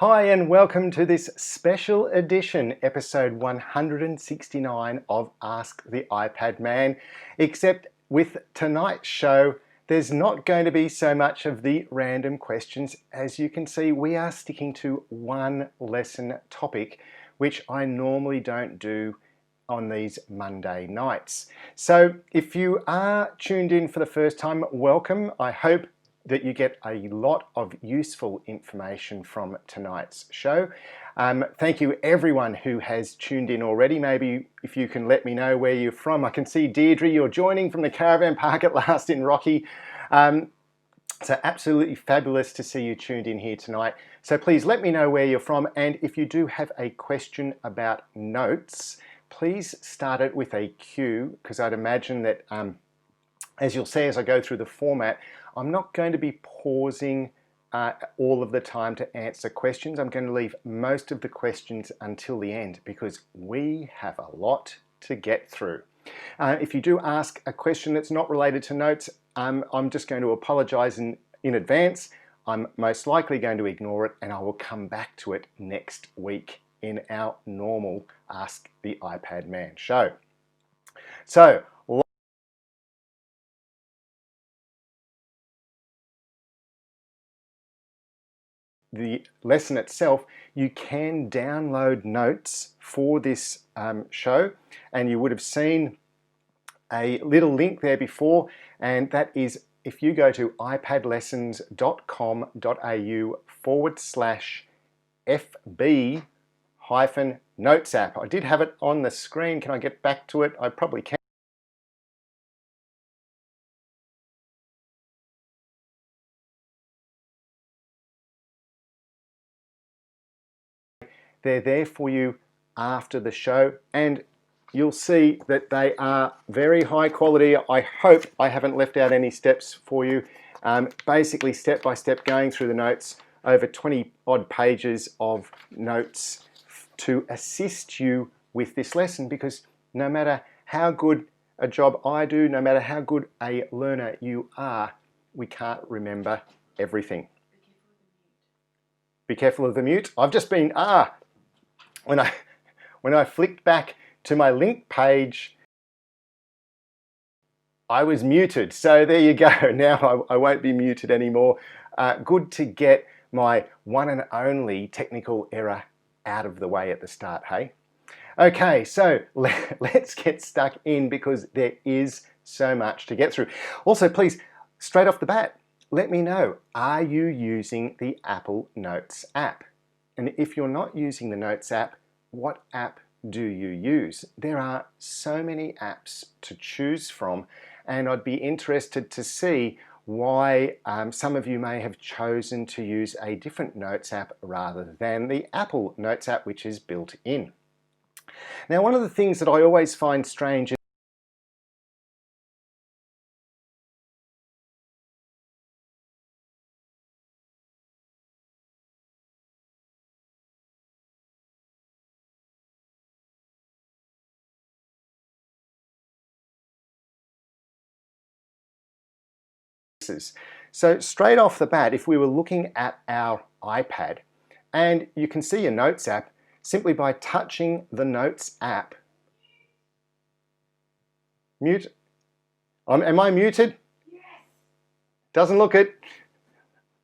Hi and welcome to this special edition, episode 169 of Ask the iPad Man. Except with tonight's show, there's not going to be so much of the random questions. As you can see, we are sticking to one lesson topic, which I normally don't do on these Monday nights. So if you are tuned in for the first time, welcome. I hope that you get a lot of useful information from tonight's show. Thank you everyone who has tuned in already. Maybe if you can let me know where you're from. I can see Deirdre, you're joining from the caravan park at last in Rocky. So absolutely fabulous to see you tuned in here tonight. So please let me know where you're from, and if you do have a question about notes, please start it with a Q, because I'd imagine that as you'll see as I go through the format, I'm not going to be pausing all of the time to answer questions. I'm going to leave most of the questions until the end because we have a lot to get through. If you do ask a question that's not related to notes, I'm just going to apologize in advance. I'm most likely going to ignore it, and I will come back to it next week in our normal Ask the iPad Man show. So, the lesson itself, you can download notes for this show, and you would have seen a little link there before, and that is if you go to iPadlessons.com.au/FB-Notes app. I did have it on the screen. Can I get back to it? I probably can. They're there for you after the show, and you'll see that they are very high quality. I hope I haven't left out any steps for you. Basically step by step going through the notes, over 20 odd pages of notes to assist you with this lesson, because no matter how good a job I do, no matter how good a learner you are, we can't remember everything. Be careful of the mute. I've just been, when I flicked back to my link page, I was muted. So there you go. Now I won't be muted anymore. Good to get my one and only technical error out of the way at the start, hey? Okay, so let's get stuck in because there is so much to get through. Also, please, straight off the bat, let me know, are you using the Apple Notes app? And if you're not using the Notes app, what app do you use? There are so many apps to choose from, and I'd be interested to see why some of you may have chosen to use a different Notes app rather than the Apple Notes app, which is built in. Now, one of the things that I always find strange is, so straight off the bat, if we were looking at our iPad, and you can see your Notes app simply by touching the Notes app. Mute. Am I muted? Yes. Doesn't look it.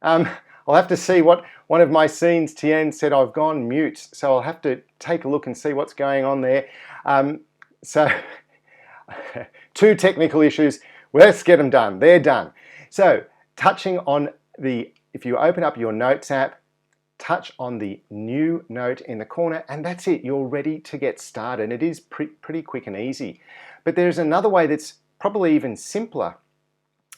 I'll have to see what one of my scenes, Tien, said I've gone mute. So I'll have to take a look and see what's going on there. So two technical issues. Let's get them done. They're done. So touching on if you open up your Notes app, touch on the new note in the corner, and that's it. You're ready to get started. It is pretty quick and easy. But there's another way that's probably even simpler,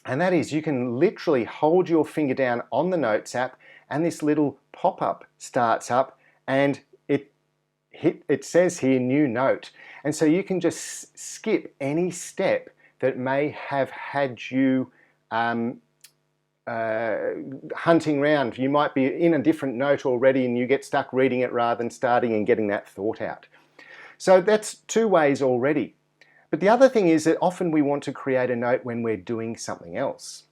and that is you can literally hold your finger down on the Notes app, and this little pop-up starts up, and it says here new note. And so you can just skip any step that may have had you hunting around. You might be in a different note already and you get stuck reading it rather than starting and getting that thought out. So that's two ways already. But the other thing is that often we want to create a note when we're doing something else.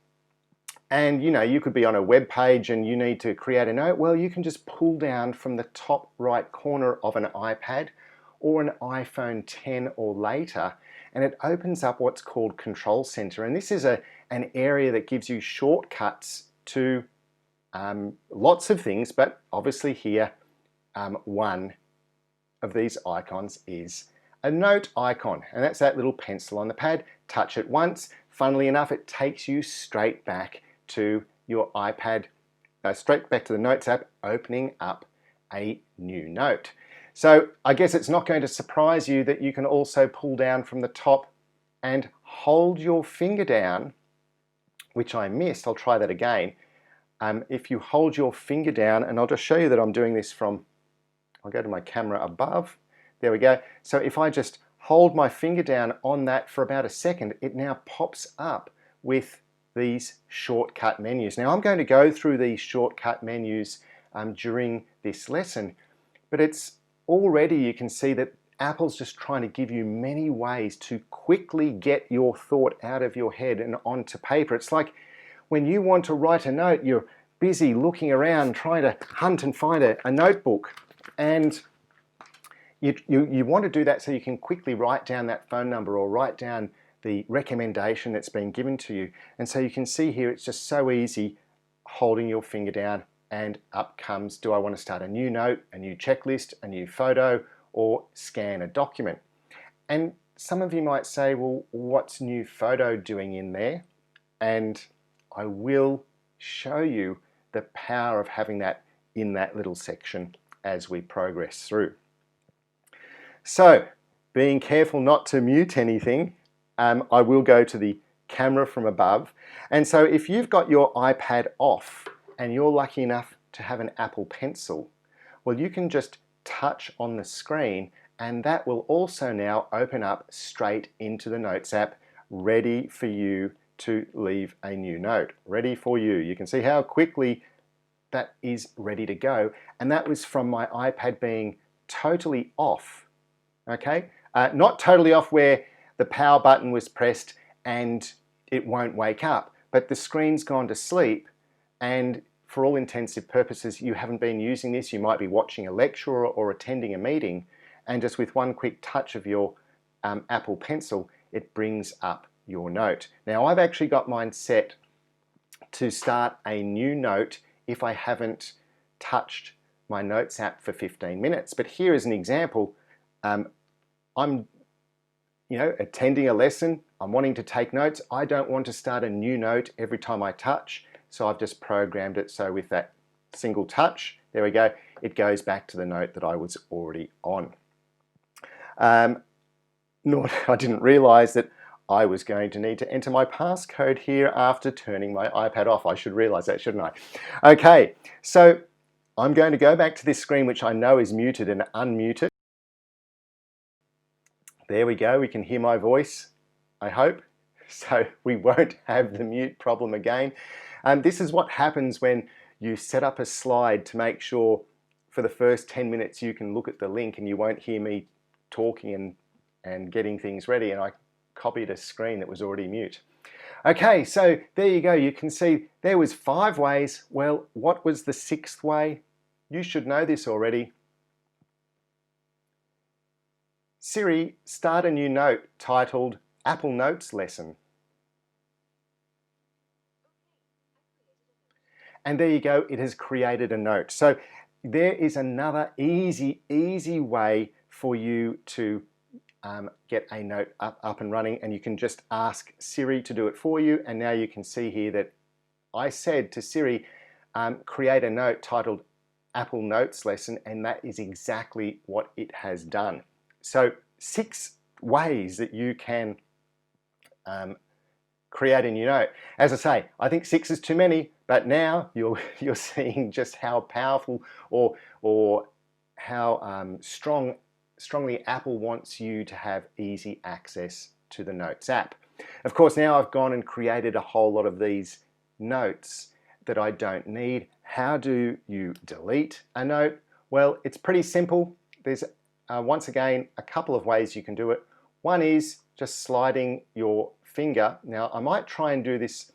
And you know, you could be on a web page and you need to create a note. Well, you can just pull down from the top right corner of an iPad or an iPhone 10 or later, and it opens up what's called Control Center. And this is an area that gives you shortcuts to lots of things, but obviously here one of these icons is a note icon, and that's that little pencil on the pad. Touch it once. Funnily enough, it takes you straight back to your iPad, straight back to the Notes app, opening up a new note. So I guess it's not going to surprise you that you can also pull down from the top and hold your finger down, which I missed. I'll try that again. If you hold your finger down, and I'll just show you that I'm doing this from, I'll go to my camera above. There we go. So if I just hold my finger down on that for about a second, it now pops up with these shortcut menus. Now I'm going to go through these shortcut menus during this lesson, but it's already, you can see that Apple's just trying to give you many ways to quickly get your thought out of your head and onto paper. It's like when you want to write a note, you're busy looking around trying to hunt and find a notebook, and you want to do that so you can quickly write down that phone number or write down the recommendation that's been given to you. And so you can see here it's just so easy holding your finger down, and up comes, do I want to start a new note, a new checklist, a new photo, or scan a document? And some of you might say, well, what's new photo doing in there? And I will show you the power of having that in that little section as we progress through. So, being careful not to mute anything, I will go to the camera from above. And so if you've got your iPad off and you're lucky enough to have an Apple Pencil, well, you can just touch on the screen, and that will also now open up straight into the Notes app, ready for you to leave a new note. Ready for you. You can see how quickly that is ready to go. And that was from my iPad being totally off. Okay, not totally off where the power button was pressed and it won't wake up, but the screen's gone to sleep, and for all intensive purposes you haven't been using this. You might be watching a lecture or attending a meeting, and just with one quick touch of your Apple Pencil, it brings up your note. Now I've actually got mine set to start a new note if I haven't touched my Notes app for 15 minutes. But here is an example. I'm attending a lesson, I'm wanting to take notes. I don't want to start a new note every time I touch, so I've just programmed it so with that single touch, there we go, it goes back to the note that I was already on. I didn't realize that I was going to need to enter my passcode here after turning my iPad off. I should realize that, shouldn't I? Okay, so I'm going to go back to this screen, which I know is muted, and unmute it. There we go, we can hear my voice, I hope, so we won't have the mute problem again. This is what happens when you set up a slide to make sure for the first 10 minutes you can look at the link and you won't hear me talking and getting things ready, and I copied a screen that was already mute. Okay, so there you go, you can see there was 5 ways. Well, what was the 6th way? You should know this already. Siri, start a new note titled Apple Notes Lesson. And there you go, it has created a note. So there is another easy way for you to get a note up and running, and you can just ask Siri to do it for you. And now you can see here that I said to Siri, create a note titled Apple Notes Lesson, and that is exactly what it has done. So 6 ways that you can create a new note. As I say, I think 6 is too many, but now you're seeing just how powerful or how strongly Apple wants you to have easy access to the Notes app. Of course, now I've gone and created a whole lot of these notes that I don't need. How do you delete a note? Well, it's pretty simple. There's once again a couple of ways you can do it. One is just sliding your finger. Now I might try and do this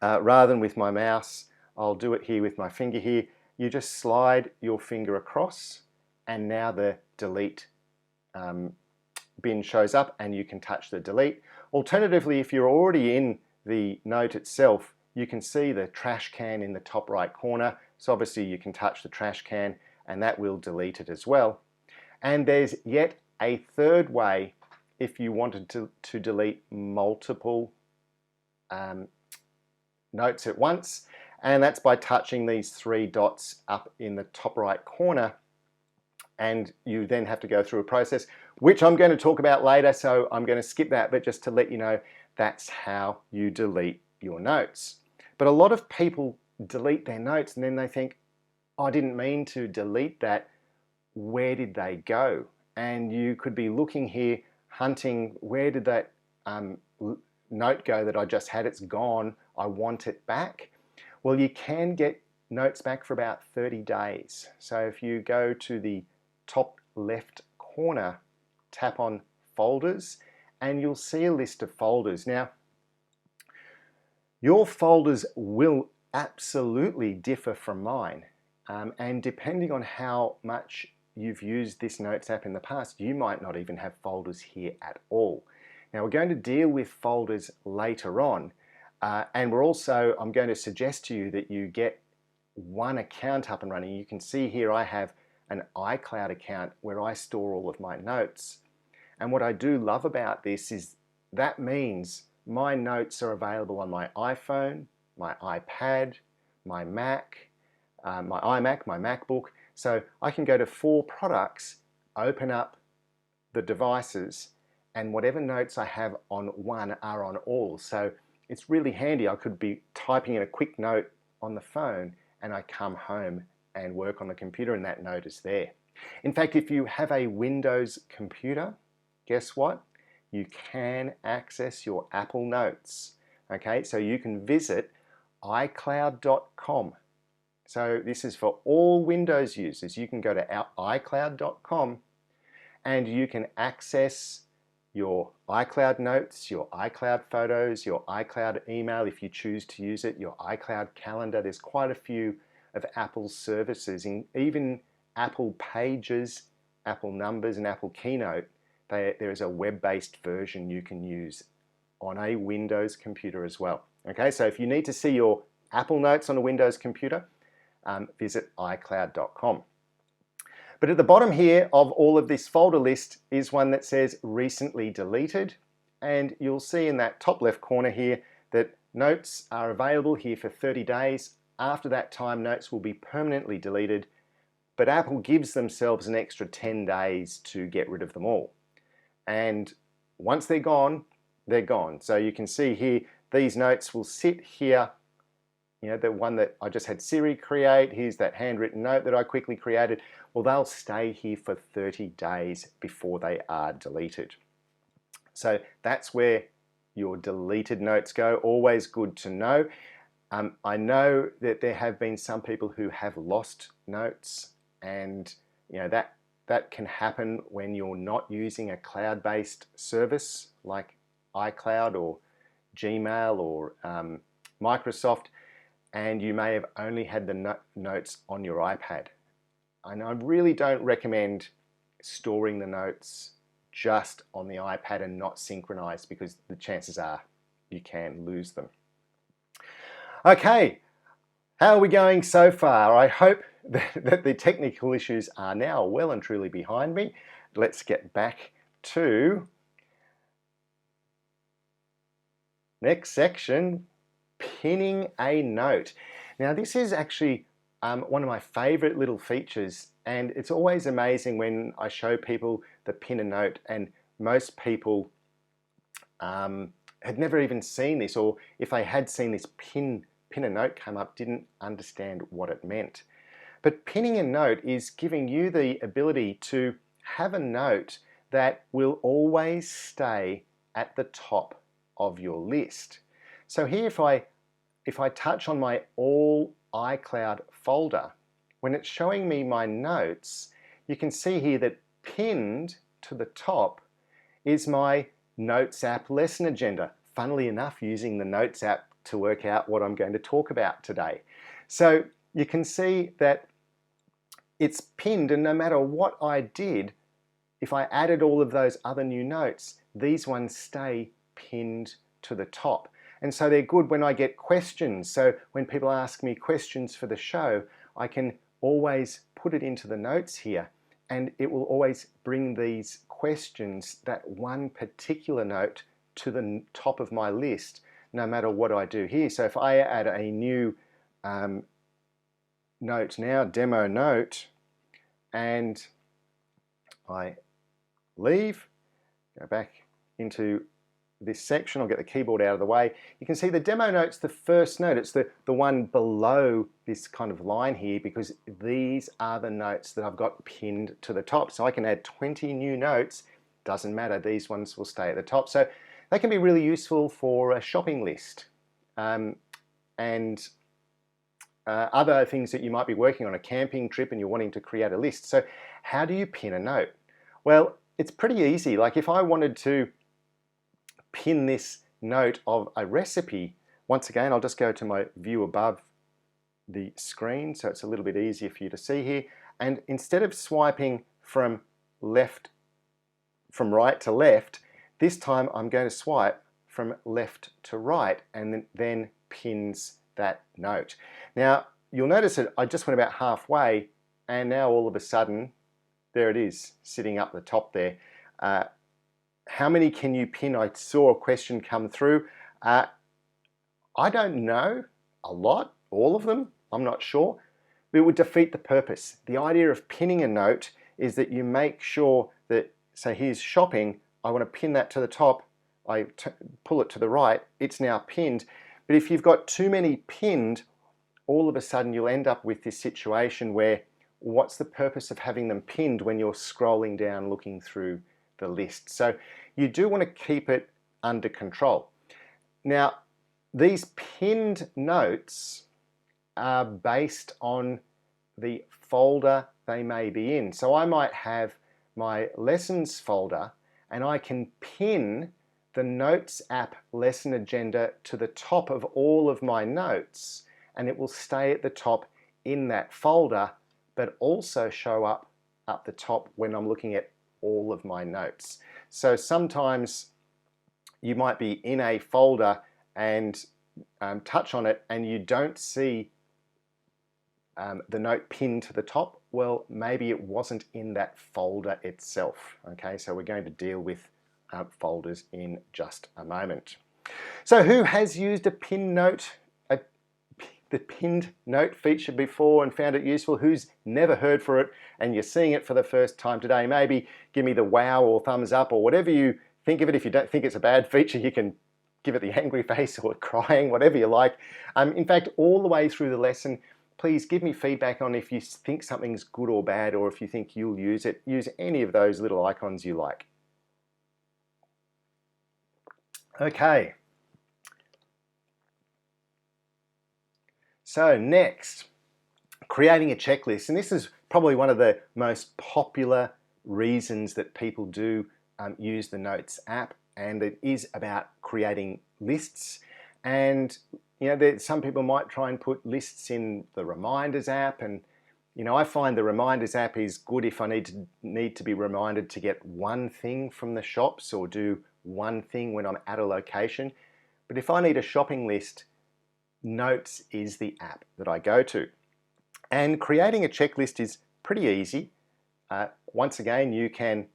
rather than with my mouse, I'll do it here with my finger here. You just slide your finger across and now the delete bin shows up and you can touch the delete. Alternatively, if you're already in the note itself, you can see the trash can in the top right corner. So obviously you can touch the trash can and that will delete it as well. And there's yet a third way if you wanted to delete multiple notes at once, and that's by touching these three dots up in the top right corner, and you then have to go through a process which I'm going to talk about later, so I'm going to skip that, but just to let you know, that's how you delete your notes. But a lot of people delete their notes and then they think, oh, I didn't mean to delete that, where did they go? And you could be looking here hunting, where did that note go that I just had? It's gone, I want it back. Well, you can get notes back for about 30 days. So if you go to the top left corner, tap on folders, and you'll see a list of folders. Now, your folders will absolutely differ from mine. And depending on how much you've used this Notes app in the past, you might not even have folders here at all. Now, we're going to deal with folders later on. And I'm going to suggest to you that you get one account up and running. You can see here I have an iCloud account where I store all of my notes. And what I do love about this is that means my notes are available on my iPhone, my iPad, my Mac, my iMac, my MacBook. So I can go to 4 products, open up the devices, and whatever notes I have on one are on all. So it's really handy. I could be typing in a quick note on the phone and I come home and work on the computer and that note is there. In fact, if you have a Windows computer, guess what? You can access your Apple Notes. Okay, so you can visit iCloud.com. So this is for all Windows users. You can go to iCloud.com and you can access your iCloud notes, your iCloud photos, your iCloud email if you choose to use it, your iCloud calendar. There's quite a few of Apple's services, even Apple Pages, Apple Numbers, and Apple Keynote. There is a web-based version you can use on a Windows computer as well. Okay, so if you need to see your Apple Notes on a Windows computer, visit iCloud.com. But at the bottom here of all of this folder list is one that says recently deleted, and you'll see in that top left corner here that notes are available here for 30 days. After that time, notes will be permanently deleted, but Apple gives themselves an extra 10 days to get rid of them all. And once they're gone, they're gone. So you can see here, these notes will sit here. You know, the one that I just had Siri create, here's that handwritten note that I quickly created. Well, they'll stay here for 30 days before they are deleted. So that's where your deleted notes go. Always good to know. I know that there have been some people who have lost notes, and you know that can happen when you're not using a cloud-based service like iCloud or Gmail or Microsoft, and you may have only had the notes on your iPad. And I really don't recommend storing the notes just on the iPad and not synchronized, because the chances are you can lose them. Okay, how are we going so far? I hope that the technical issues are now well and truly behind me. Let's get back to next section, pinning a note. Now this is actually one of my favorite little features, and it's always amazing when I show people the pin a note, and most people had never even seen this, or if they had seen this pin a note come up, didn't understand what it meant. But pinning a note is giving you the ability to have a note that will always stay at the top of your list. So here if I touch on my all iCloud folder, when it's showing me my notes, you can see here that pinned to the top is my Notes app lesson agenda. Funnily enough, using the Notes app to work out what I'm going to talk about today. So you can see that it's pinned, and no matter what I did, if I added all of those other new notes, these ones stay pinned to the top. And so they're good when I get questions. So when people ask me questions for the show, I can always put it into the notes here, and it will always bring these questions, that one particular note, to the top of my list, no matter what I do here. So if I add a new note now, demo note, and I leave, go back into this section, I'll get the keyboard out of the way. You can see the demo note's the first note. It's the one below this kind of line here, because these are the notes that I've got pinned to the top. So I can add 20 new notes, doesn't matter, these ones will stay at the top. So they can be really useful for a shopping list and other things that you might be working on, a camping trip and you're wanting to create a list. So how do you pin a note? Well, it's pretty easy. Like if I wanted to pin this note of a recipe, once again, I'll just go to my view above the screen so it's a little bit easier for you to see here. And instead of swiping from right to left, this time I'm going to swipe from left to right, and then pins that note. Now you'll notice that I just went about halfway, and now all of a sudden there it is sitting up the top there. How many can you pin? I saw a question come through. I don't know, a lot, all of them, I'm not sure. It would defeat the purpose. The idea of pinning a note is that you make sure that, say here's shopping, I want to pin that to the top, I pull it to the right, it's now pinned. But if you've got too many pinned, all of a sudden you'll end up with this situation where what's the purpose of having them pinned when you're scrolling down looking through the list? So you do want to keep it under control. Now, these pinned notes are based on the folder they may be in. So I might have my lessons folder, and I can pin the Notes app lesson agenda to the top of all of my notes, and it will stay at the top in that folder, but also show up the top when I'm looking at all of my notes. So sometimes you might be in a folder and touch on it and you don't see the note pinned to the top. Well, maybe it wasn't in that folder itself. Okay, so we're going to deal with folders in just a moment. So who has used a pinned note, the pinned note feature before and found it useful? Who's never heard for it and you're seeing it for the first time today? Maybe give me the wow or thumbs up or whatever you think of it. If you don't think it's a bad feature, you can give it the angry face or crying, whatever you like. In fact, all the way through the lesson, please give me feedback on if you think something's good or bad, or if you think you'll use it. Use any of those little icons you like. Okay. So next, creating a checklist. And this is probably one of the most popular reasons that people do use the Notes app, and it is about creating lists. And you know, some people might try and put lists in the Reminders app, and you know, I find the Reminders app is good if I need to be reminded to get one thing from the shops or do one thing when I'm at a location. But if I need a shopping list, Notes is the app that I go to. And creating a checklist is pretty easy. Once again, you can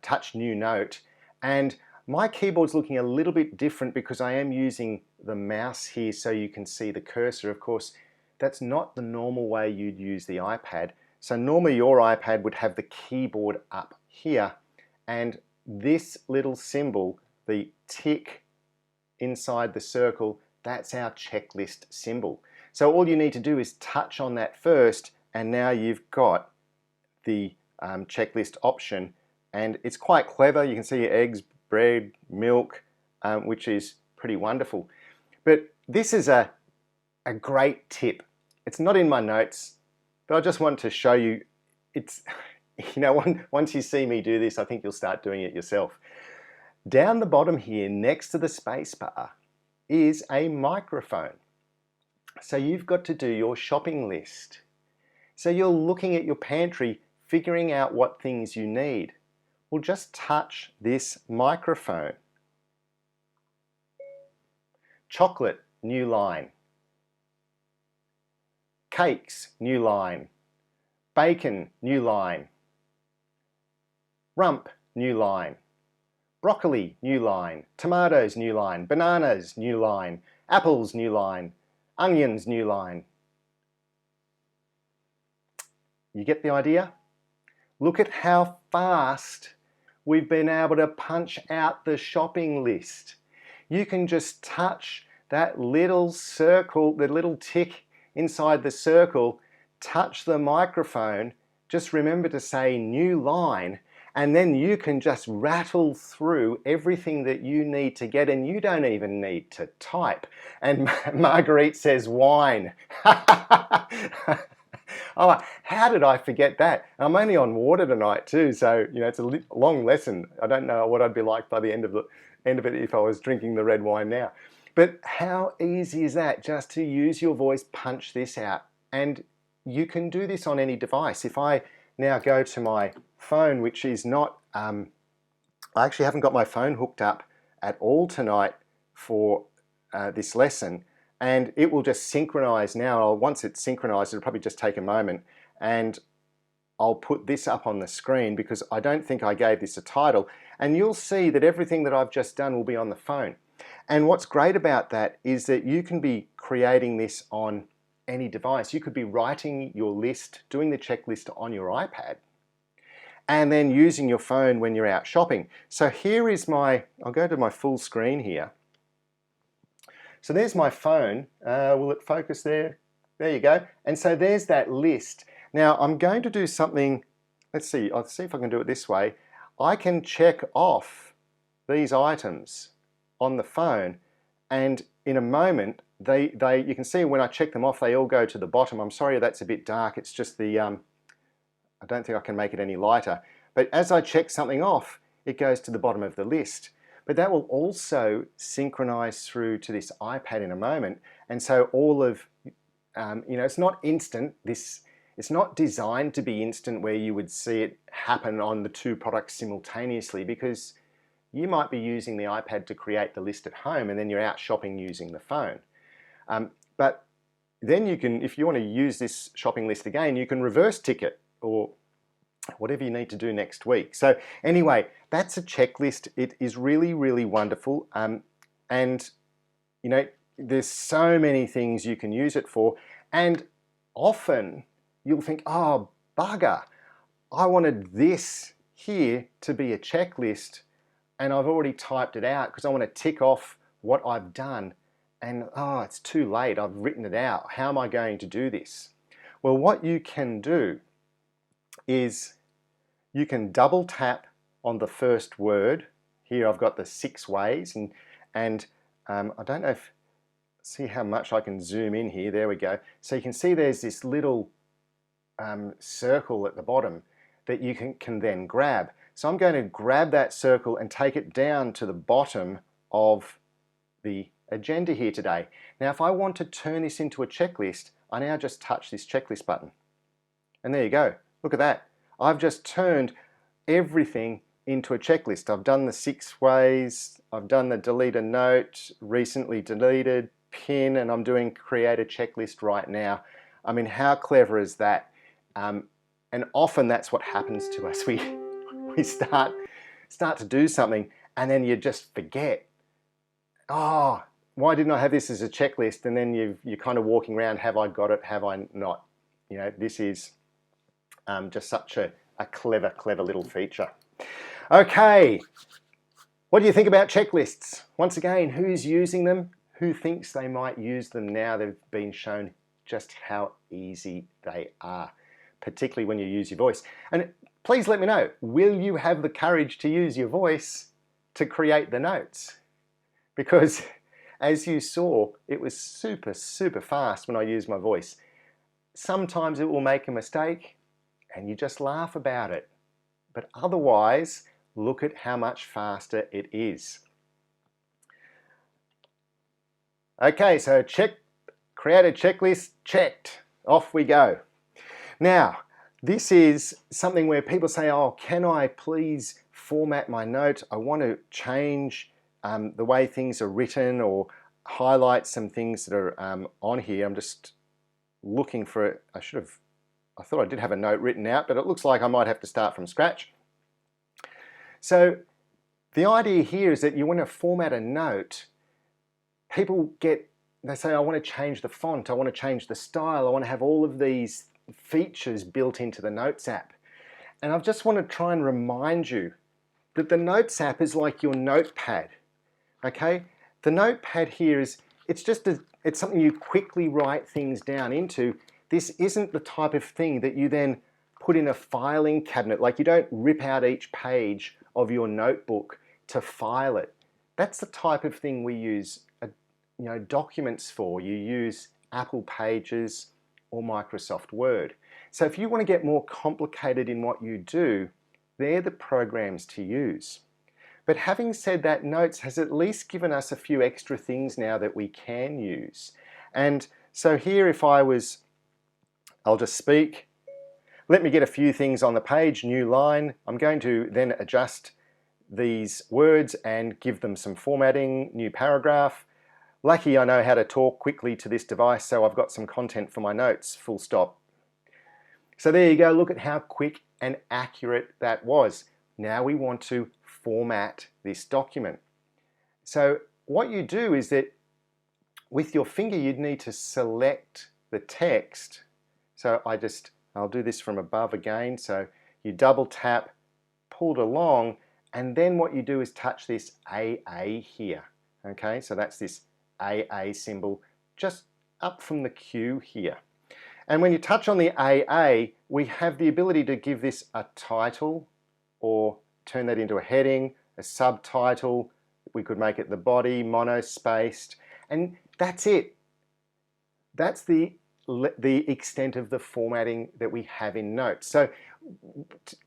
touch New Note, and my keyboard's looking a little bit different because I am using the mouse here so you can see the cursor. Of course, that's not the normal way you'd use the iPad. So normally your iPad would have the keyboard up here, and this little symbol, the tick inside the circle, that's our checklist symbol. So all you need to do is touch on that first, and now you've got the checklist option, and it's quite clever. You can see eggs, bread, milk, which is pretty wonderful. But this is a great tip. It's not in my notes, but I just want to show you. It's, you know, once you see me do this, I think you'll start doing it yourself. Down the bottom here, next to the space bar, is a microphone. So you've got to do your shopping list. So you're looking at your pantry, figuring out what things you need. Well, just touch this microphone. Chocolate, new line. Cakes, new line. Bacon, new line. Rump, new line. Broccoli, new line. Tomatoes, new line. Bananas, new line. Apples, new line. Onions, new line. You get the idea? Look at how fast we've been able to punch out the shopping list. You can just touch that little circle, the little tick inside the circle, touch the microphone, just remember to say new line, and then you can just rattle through everything that you need to get, and you don't even need to type. And Marguerite says wine. Oh, how did I forget that? I'm only on water tonight too, so you know it's a long lesson. I don't know what I'd be like by the end of it if I was drinking the red wine now. But how easy is that, just to use your voice, punch this out? And you can do this on any device. If I now go to my phone, which is not, I actually haven't got my phone hooked up at all tonight for this lesson, and it will just synchronize now. Once it's synchronized, it'll probably just take a moment, and I'll put this up on the screen because I don't think I gave this a title, and you'll see that everything that I've just done will be on the phone. And what's great about that is that you can be creating this on any device. You could be writing your list, doing the checklist on your iPad, and then using your phone when you're out shopping. So here is I'll go to my full screen here. So there's my phone. Will it focus there? There you go. And so there's that list. Now I'm going to do something, I'll see if I can do it this way. I can check off these items on the phone, and in a moment you can see when I check them off, they all go to the bottom. I'm sorry that's a bit dark, it's just the I don't think I can make it any lighter, but as I check something off, it goes to the bottom of the list. But that will also synchronize through to this iPad in a moment, and so all of it's not instant. It's not designed to be instant where you would see it happen on the two products simultaneously, because you might be using the iPad to create the list at home and then you're out shopping using the phone. But then you can, if you want to use this shopping list again, you can reverse tick it or whatever you need to do next week. So anyway, that's a checklist. It is really, really wonderful. And you know, there's so many things you can use it for. And often you'll think, oh, bugger, I wanted this here to be a checklist, and I've already typed it out because I want to tick off what I've done, and oh, it's too late, I've written it out. How am I going to do this? Well, what you can do is you can double tap on the first word. Here I've got the 6 ways, and I don't know if, see how much I can zoom in here. There we go. So you can see there's this little circle at the bottom that you can then grab. So I'm going to grab that circle and take it down to the bottom of the agenda here today. Now if I want to turn this into a checklist, I now just touch this checklist button. And there you go. Look at that. I've just turned everything into a checklist. I've done the 6 ways, I've done the delete a note, recently deleted, pin, and I'm doing create a checklist right now. I mean, how clever is that? And often that's what happens to us. We start to do something and then you just forget. Oh, why didn't I have this as a checklist? And then you're kind of walking around, have I got it, have I not? You know, this is just such a clever little feature. Okay, what do you think about checklists? Once again, who's using them? Who thinks they might use them now they've been shown just how easy they are, particularly when you use your voice? And please let me know, will you have the courage to use your voice to create the notes? Because as you saw, it was super fast when I used my voice. Sometimes it will make a mistake and you just laugh about it. But otherwise, look at how much faster it is. Okay, so create a checklist, checked. Off we go. Now, this is something where people say, oh, can I please format my note? I want to change the way things are written or highlight some things that are on here. I'm just looking for it. I thought I did have a note written out, but it looks like I might have to start from scratch. So the idea here is that you want to format a note. They say, I want to change the font, I want to change the style, I want to have all of these features built into the Notes app. And I just want to try and remind you that the Notes app is like your notepad, okay? The notepad here it's something you quickly write things down into. This isn't the type of thing that you then put in a filing cabinet. Like, you don't rip out each page of your notebook to file it. That's the type of thing we use documents for. You use Apple Pages or Microsoft Word. So if you want to get more complicated in what you do, they're the programs to use. But having said that, Notes has at least given us a few extra things now that we can use. And so here, I'll just speak. Let me get a few things on the page, new line. I'm going to then adjust these words and give them some formatting, new paragraph. Lucky I know how to talk quickly to this device, so I've got some content for my notes, full stop. So there you go, look at how quick and accurate that was. Now we want to format this document. So what you do is that with your finger you'd need to select the text. So I'll do this from above again. So you double tap, pull it along, and then what you do is touch this AA here. Okay, so that's this AA symbol just up from the Q here. And when you touch on the AA, we have the ability to give this a title or turn that into a heading, a subtitle. We could make it the body, monospaced, and that's it. That's the extent of the formatting that we have in Notes. So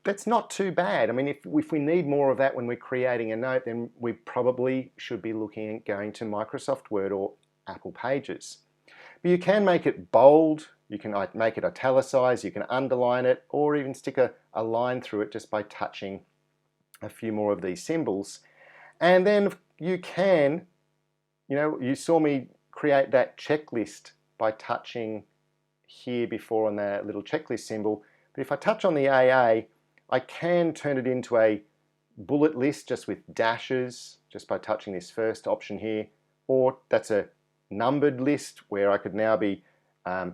that's not too bad. I mean, if we need more of that when we're creating a note, then we probably should be looking at going to Microsoft Word or Apple Pages. But you can make it bold, you can make it italicized, you can underline it, or even stick a line through it just by touching a few more of these symbols. And then you can, you saw me create that checklist by touching here before on that little checklist symbol. But if I touch on the AA, I can turn it into a bullet list just with dashes, just by touching this first option here. Or that's a numbered list where I could now be I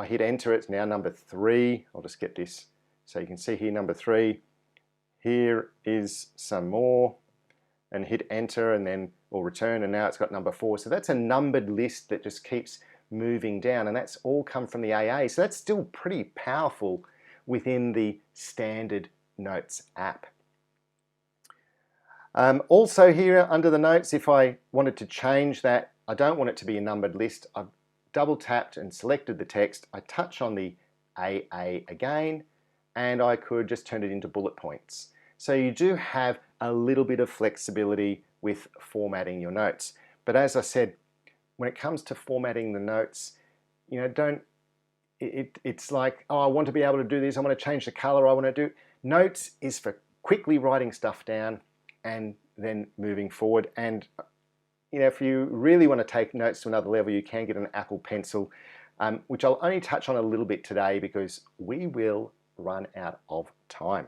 hit enter, it's now number 3. I'll just get this so you can see here number 3. Here is some more, and hit enter and then or return, and now it's got number 4. So that's a numbered list that just keeps moving down, and that's all come from the AA. So that's still pretty powerful within the standard Notes app. Also here under the Notes, if I wanted to change that, I don't want it to be a numbered list. I've double tapped and selected the text. I touch on the AA again, and I could just turn it into bullet points. So you do have a little bit of flexibility with formatting your notes. But as I said, when it comes to formatting the notes, it's like, oh, I want to be able to do this, I want to change the color, I want to do. Notes is for quickly writing stuff down and then moving forward. And if you really want to take notes to another level, you can get an Apple Pencil, which I'll only touch on a little bit today because we will run out of time.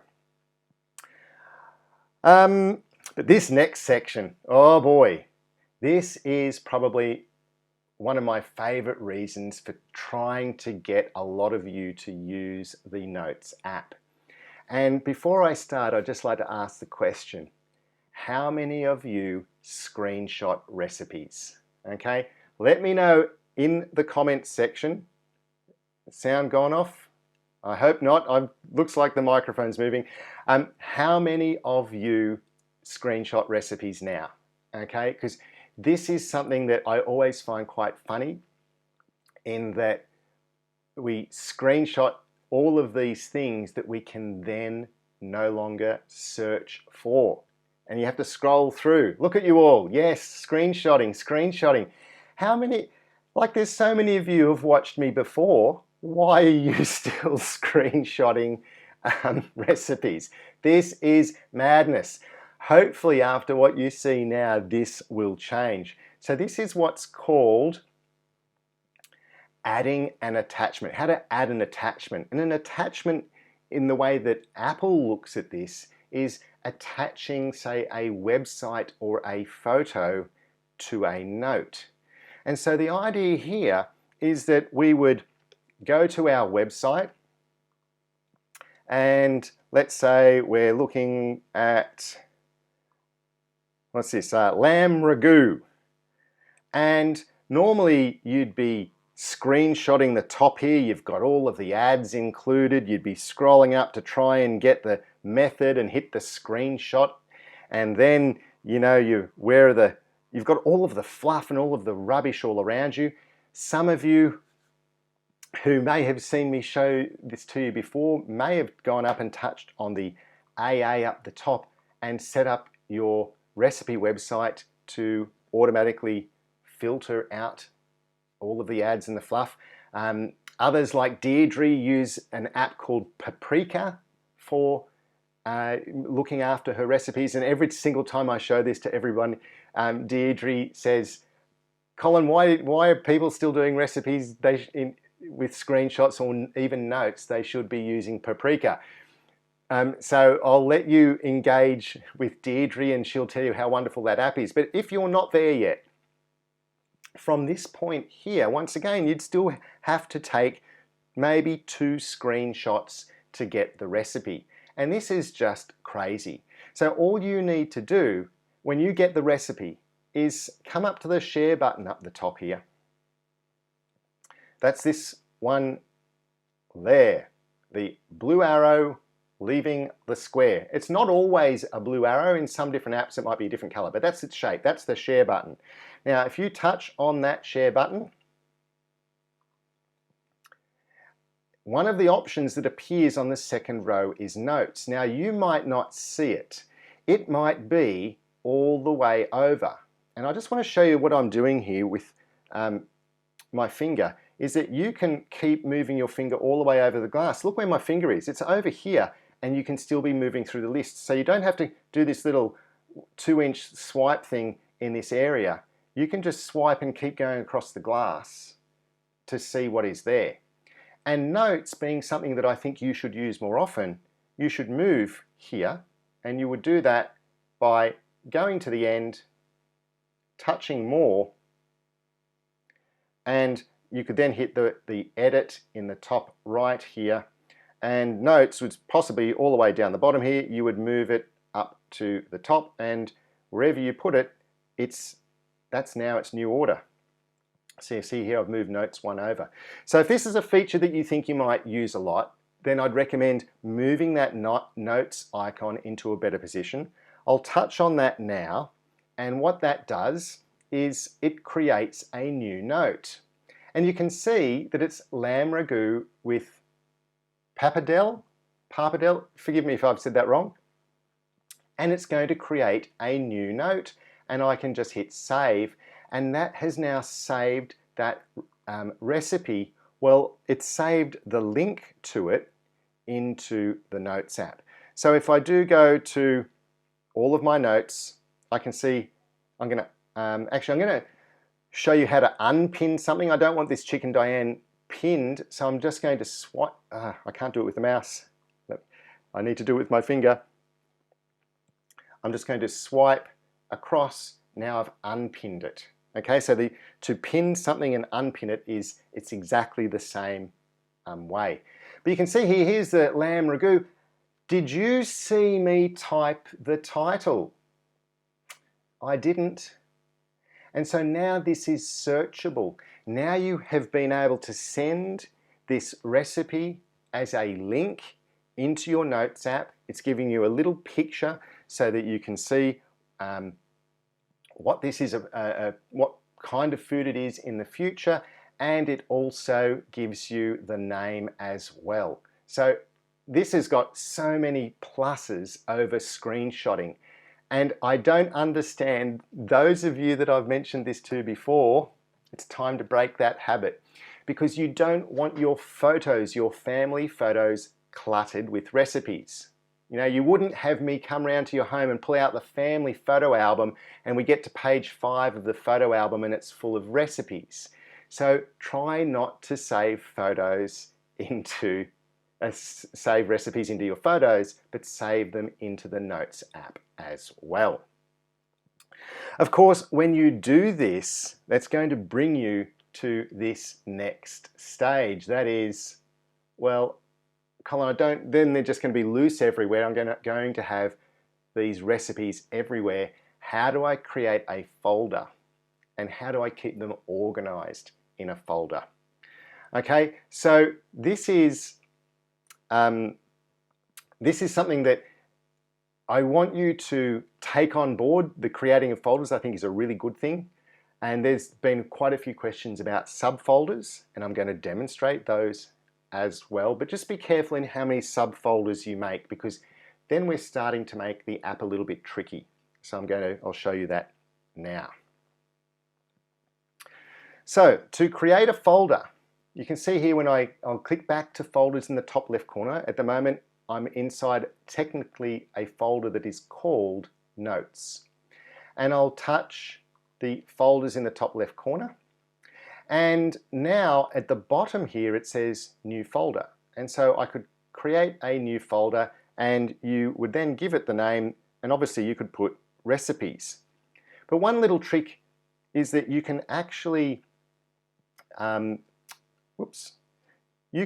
But this next section, oh boy, this is probably one of my favorite reasons for trying to get a lot of you to use the Notes app. And before I start, I'd just like to ask the question, how many of you screenshot recipes? Okay, let me know in the comments section. Sound gone off? I hope not. Looks like the microphone's moving. How many of you screenshot recipes now? Okay, because this is something that I always find quite funny, in that we screenshot all of these things that we can then no longer search for. And you have to scroll through. Look at you all. Yes, screenshotting. How many, like there's so many of you who have watched me before. Why are you still screenshotting recipes? This is madness. Hopefully after what you see now, this will change. So this is what's called adding an attachment. How to add an attachment. And an attachment in the way that Apple looks at this is attaching, say, a website or a photo to a note. And so the idea here is that we would go to our website and let's say we're looking at, what's this, lamb ragu. And normally you'd be screenshotting the top here. You've got all of the ads included. You'd be scrolling up to try and get the method and hit the screenshot. And then, you know, you've got all of the fluff and all of the rubbish all around you. Some of you who may have seen me show this to you before may have gone up and touched on the AA up the top and set up your recipe website to automatically filter out all of the ads and the fluff. Others like Deirdre use an app called Paprika for looking after her recipes, and every single time I show this to everyone, Deirdre says, Colin, why are people still doing recipes with screenshots or even notes? They should be using Paprika. So I'll let you engage with Deirdre and she'll tell you how wonderful that app is. But if you're not there yet, from this point here, once again, you'd still have to take maybe 2 screenshots to get the recipe. And this is just crazy. So all you need to do when you get the recipe is come up to the share button up the top here. That's this one there, the blue arrow leaving the square. It's not always a blue arrow. In some different apps it might be a different color, but that's its shape. That's the share button. Now if you touch on that share button, one of the options that appears on the second row is notes. Now you might not see it. It might be all the way over. And I just want to show you what I'm doing here with my finger, is that you can keep moving your finger all the way over the glass. Look where my finger is. It's over here and you can still be moving through the list. So you don't have to do this little 2-inch swipe thing in this area. You can just swipe and keep going across the glass to see what is there. And notes being something that I think you should use more often, you should move here, and you would do that by going to the end, touching more, and you could then hit the edit in the top right here, and notes would possibly all the way down the bottom here. You would move it up to the top, and wherever you put it, that's now its new order. So you see here I've moved notes 1 over. So if this is a feature that you think you might use a lot, then I'd recommend moving that notes icon into a better position. I'll touch on that now, and what that does is it creates a new note. And you can see that it's lamb ragu with pappardelle, forgive me if I've said that wrong. And it's going to create a new note, and I can just hit save, and that has now saved that recipe. Well, it's saved the link to it into the Notes app. So if I do go to all of my notes, I can see I'm going to show you how to unpin something. I don't want this Chicken Diane pinned, so I'm just going to swipe. I can't do it with the mouse. I need to do it with my finger. I'm just going to swipe across. Now I've unpinned it. Okay, so to pin something and unpin it it's exactly the same way. But you can see here, here's the lamb ragu. Did you see me type the title? I didn't. And so now this is searchable. Now you have been able to send this recipe as a link into your Notes app. It's giving you a little picture so that you can see what this is, what kind of food it is in the future, and it also gives you the name as well. So this has got so many pluses over screenshotting, and I don't understand those of you that I've mentioned this to before It's time to break that habit because you don't want your photos, your family photos, cluttered with recipes. You know, you wouldn't have me come round to your home and pull out the family photo album and we get to page 5 of the photo album and it's full of recipes. So try not to save photos into, save recipes into your photos, but save them into the Notes app as well. Of course, when you do this, that's going to bring you to this next stage. That is, well, Colin, then they're just going to be loose everywhere. I'm going to have these recipes everywhere. How do I create a folder? And how do I keep them organized in a folder? Okay, so this is something that I want you to take on board. The creating of folders, I think, is a really good thing. And there's been quite a few questions about subfolders, and I'm going to demonstrate those as well. But just be careful in how many subfolders you make, because then we're starting to make the app a little bit tricky. So I'll show you that now. So to create a folder, you can see here when I'll click back to folders in the top left corner. At the moment, I'm inside technically a folder that is called Notes. And I'll touch the folders in the top left corner. And now at the bottom here, it says new folder. And so I could create a new folder and you would then give it the name, and obviously you could put recipes. But one little trick is that you can actually, you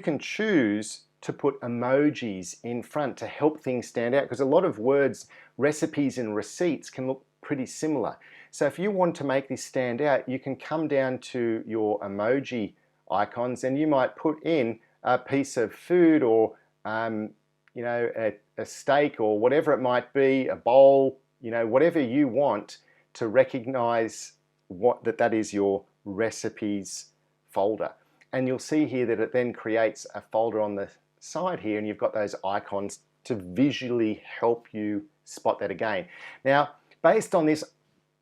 can choose to put emojis in front to help things stand out, because a lot of words, recipes and receipts can look pretty similar. So if you want to make this stand out, you can come down to your emoji icons and you might put in a piece of food or you know, a steak or whatever it might be, a bowl, you know, whatever you want to recognize that is your recipes folder. And you'll see here that it then creates a folder on the side here, and you've got those icons to visually help you spot that again. Now, based on this,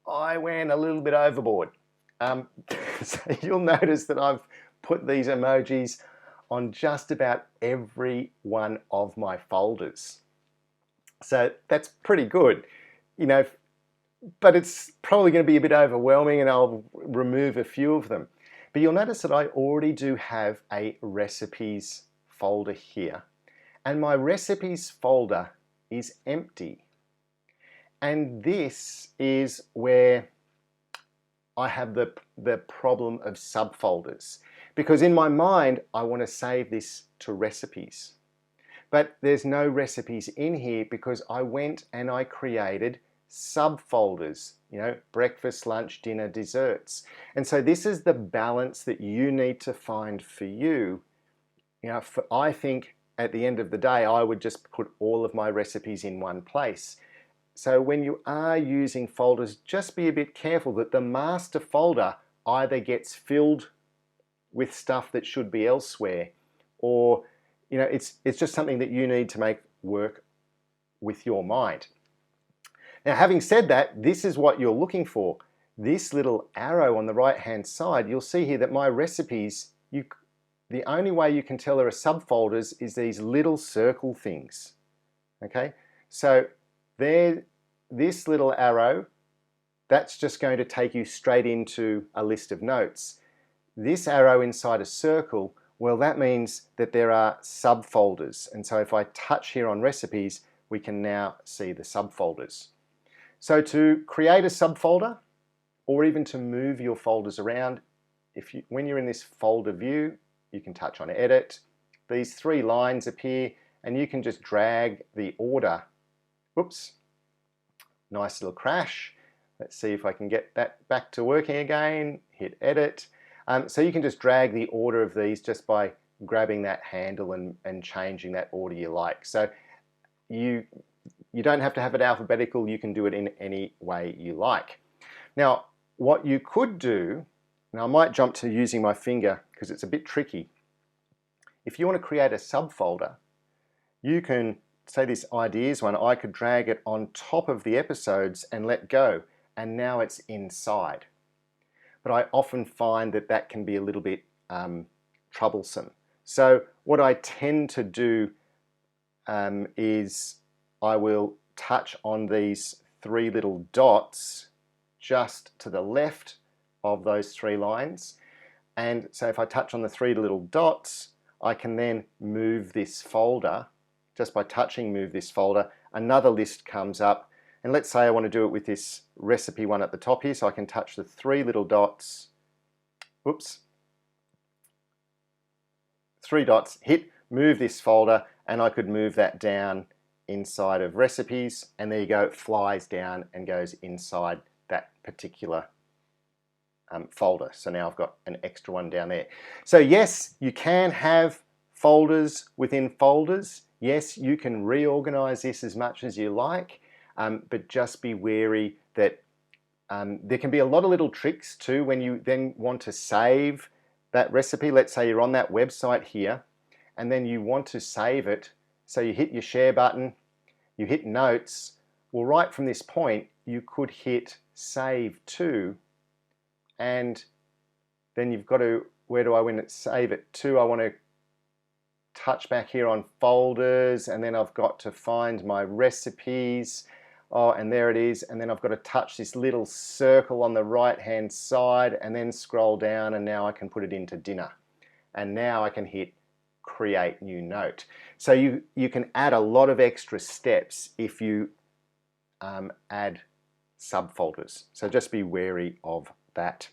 I went a little bit overboard. So you'll notice that I've put these emojis on just about every one of my folders. So that's pretty good, you know, but it's probably going to be a bit overwhelming and I'll remove a few of them. But you'll notice that I already do have a recipes folder here, and my recipes folder is empty. And this is where I have the problem of subfolders, because in my mind I want to save this to recipes, but there's no recipes in here because I went and I created subfolders, you know, breakfast, lunch, dinner, desserts. And so this is the balance that you need to find for you. You know, I think at the end of the day, I would just put all of my recipes in one place. So when you are using folders, just be a bit careful that the master folder either gets filled with stuff that should be elsewhere, or, you know, it's just something that you need to make work with your mind. Now, having said that, this is what you're looking for. This little arrow on the right-hand side, you'll see here that my recipes, the only way you can tell there are subfolders is these little circle things. Okay, so this little arrow, that's just going to take you straight into a list of notes. This arrow inside a circle, well, that means that there are subfolders. And so if I touch here on recipes, we can now see the subfolders. So to create a subfolder, or even to move your folders around, when you're in this folder view, you can touch on edit. These 3 lines appear and you can just drag the order. Whoops, nice little crash. Let's see if I can get that back to working again. Hit edit. So you can just drag the order of these just by grabbing that handle and changing that order you like. So you don't have to have it alphabetical, you can do it in any way you like. Now, what you could do, now I might jump to using my finger because it's a bit tricky. If you want to create a subfolder, you can, say this ideas one, I could drag it on top of the episodes and let go, and now it's inside. but I often find that that can be a little bit troublesome. So what I tend to do is I will touch on these three little dots just to the left of those three lines. And so if I touch on the three little dots, I can then move this folder. Just by touching move this folder, another list comes up. And let's say I want to do it with this recipe one at the top here, so I can touch the three little dots. Whoops. Three dots, hit move this folder, and I could move that down inside of recipes, and there you go, it flies down and goes inside that particular folder. So now I've got an extra one down there. So yes, you can have folders within folders. Yes, you can reorganize this as much as you like, but just be wary that there can be a lot of little tricks too when you then want to save that recipe. Let's say you're on that website here and then you want to save it. So you hit your share button, you hit notes. Well, right from this point, you could hit save to, and then you've got to, where do I want to save it to? I want to touch back here on folders, and then I've got to find my recipes. Oh, and there it is. And then I've got to touch this little circle on the right hand side and then scroll down, and now I can put it into dinner. And now I can hit create new note. So you can add a lot of extra steps if you add subfolders. So just be wary of that.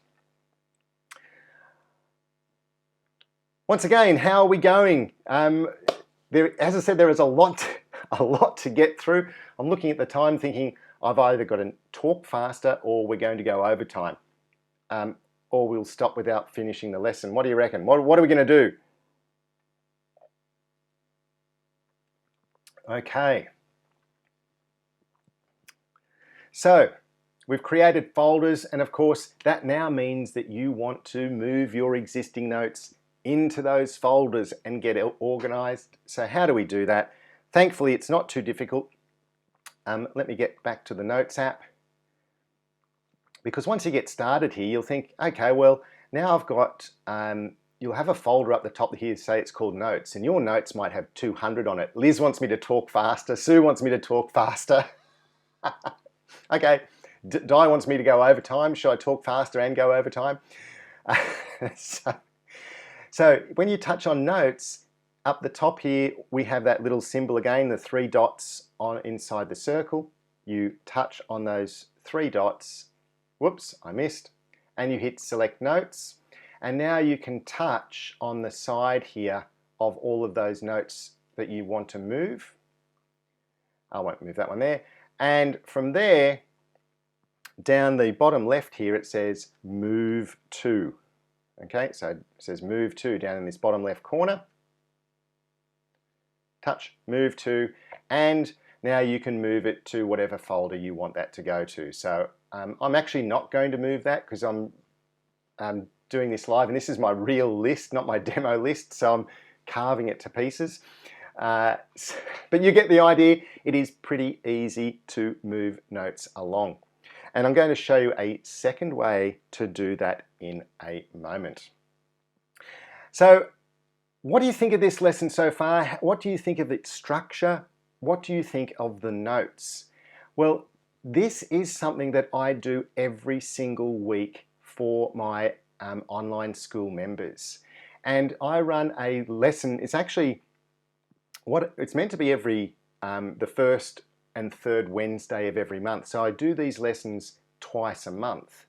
Once again, how are we going? As I said, there is a lot to get through. I'm looking at the time thinking I've either got to talk faster or we're going to go overtime, or we'll stop without finishing the lesson. What do you reckon? What are we going to do? Okay. So we've created folders, and of course that now means that you want to move your existing notes into those folders and get it organized. So how do we do that? Thankfully, it's not too difficult. Let me get back to the Notes app, because once you get started here, you'll think, okay, well, now I've got, you'll have a folder up the top here, say it's called Notes, and your notes might have 200 on it. Liz wants me to talk faster. Sue wants me to talk faster. Okay, Di wants me to go overtime. Should I talk faster and go overtime? So when you touch on Notes, up the top here, we have that little symbol again, the three dots on inside the circle. You touch on those three dots. Whoops, I missed. And you hit select notes. And now you can touch on the side here of all of those notes that you want to move. I won't move that one there. And from there, down the bottom left here, it says move to. Okay, so it says move to down in this bottom left corner. Touch, move to, and now you can move it to whatever folder you want that to go to. So I'm actually not going to move that because I'm doing this live, and this is my real list, not my demo list, so I'm carving it to pieces. But you get the idea. It is pretty easy to move notes along. And I'm going to show you a second way to do that in a moment. So what do you think of this lesson so far? What do you think of its structure? What do you think of the notes? Well, this is something that I do every single week for my online school members. And I run a lesson. It's actually, it's meant to be every, the first and third Wednesday of every month. So I do these lessons twice a month.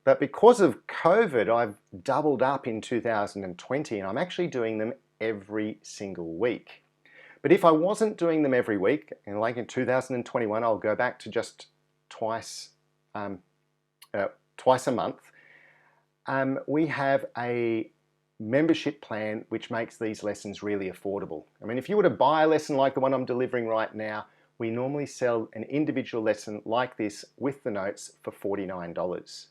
But because of COVID, I've doubled up in 2020, and I'm actually doing them every single week. But if I wasn't doing them every week, and like in 2021, I'll go back to just twice a month. We have a membership plan which makes these lessons really affordable. I mean, if you were to buy a lesson like the one I'm delivering right now, we normally sell an individual lesson like this with the notes for $49.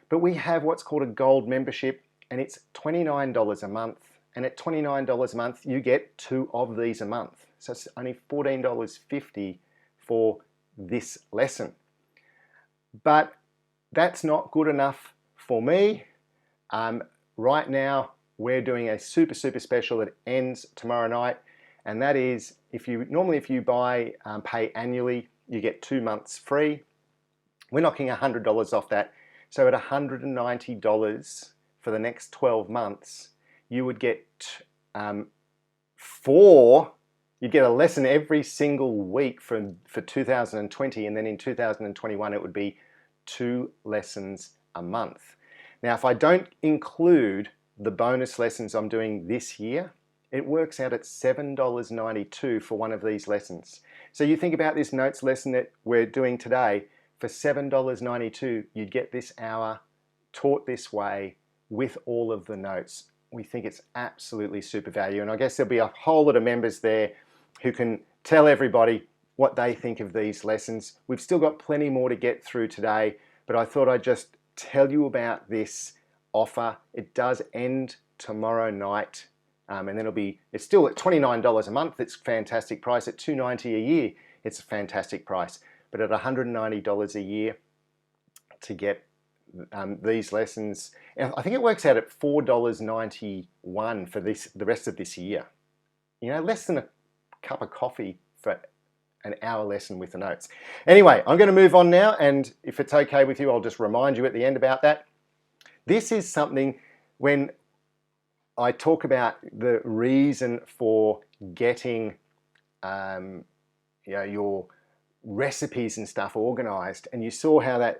But we have what's called a gold membership, and it's $29 a month. And at $29 a month, you get 2 of these a month. So it's only $14.50 for this lesson. But that's not good enough for me. Right now we're doing a super special that ends tomorrow night, and that is if you buy pay annually, you get 2 months free. We're knocking $100 off that, so at $190 for the next 12 months you would get you'd get a lesson every single week for 2020, and then in 2021 it would be 2 lessons a month. Now, if I don't include the bonus lessons I'm doing this year, it works out at $7.92 for one of these lessons. So you think about this notes lesson that we're doing today, for $7.92 you'd get this hour taught this way with all of the notes. We think it's absolutely super value, and I guess there'll be a whole lot of members there who can tell everybody what they think of these lessons. We've still got plenty more to get through today, but I thought I'd just tell you about this offer. It does end tomorrow night, and then it's still at $29 a month. It's a fantastic price. At $290 a year, it's a fantastic price. But at $190 a year to get these lessons, I think it works out at $4.91 for the rest of this year. You know, less than a cup of coffee for an hour lesson with the notes. Anyway, I'm going to move on now, and if it's okay with you, I'll just remind you at the end about that. This is something, when I talk about the reason for getting your recipes and stuff organized, and you saw how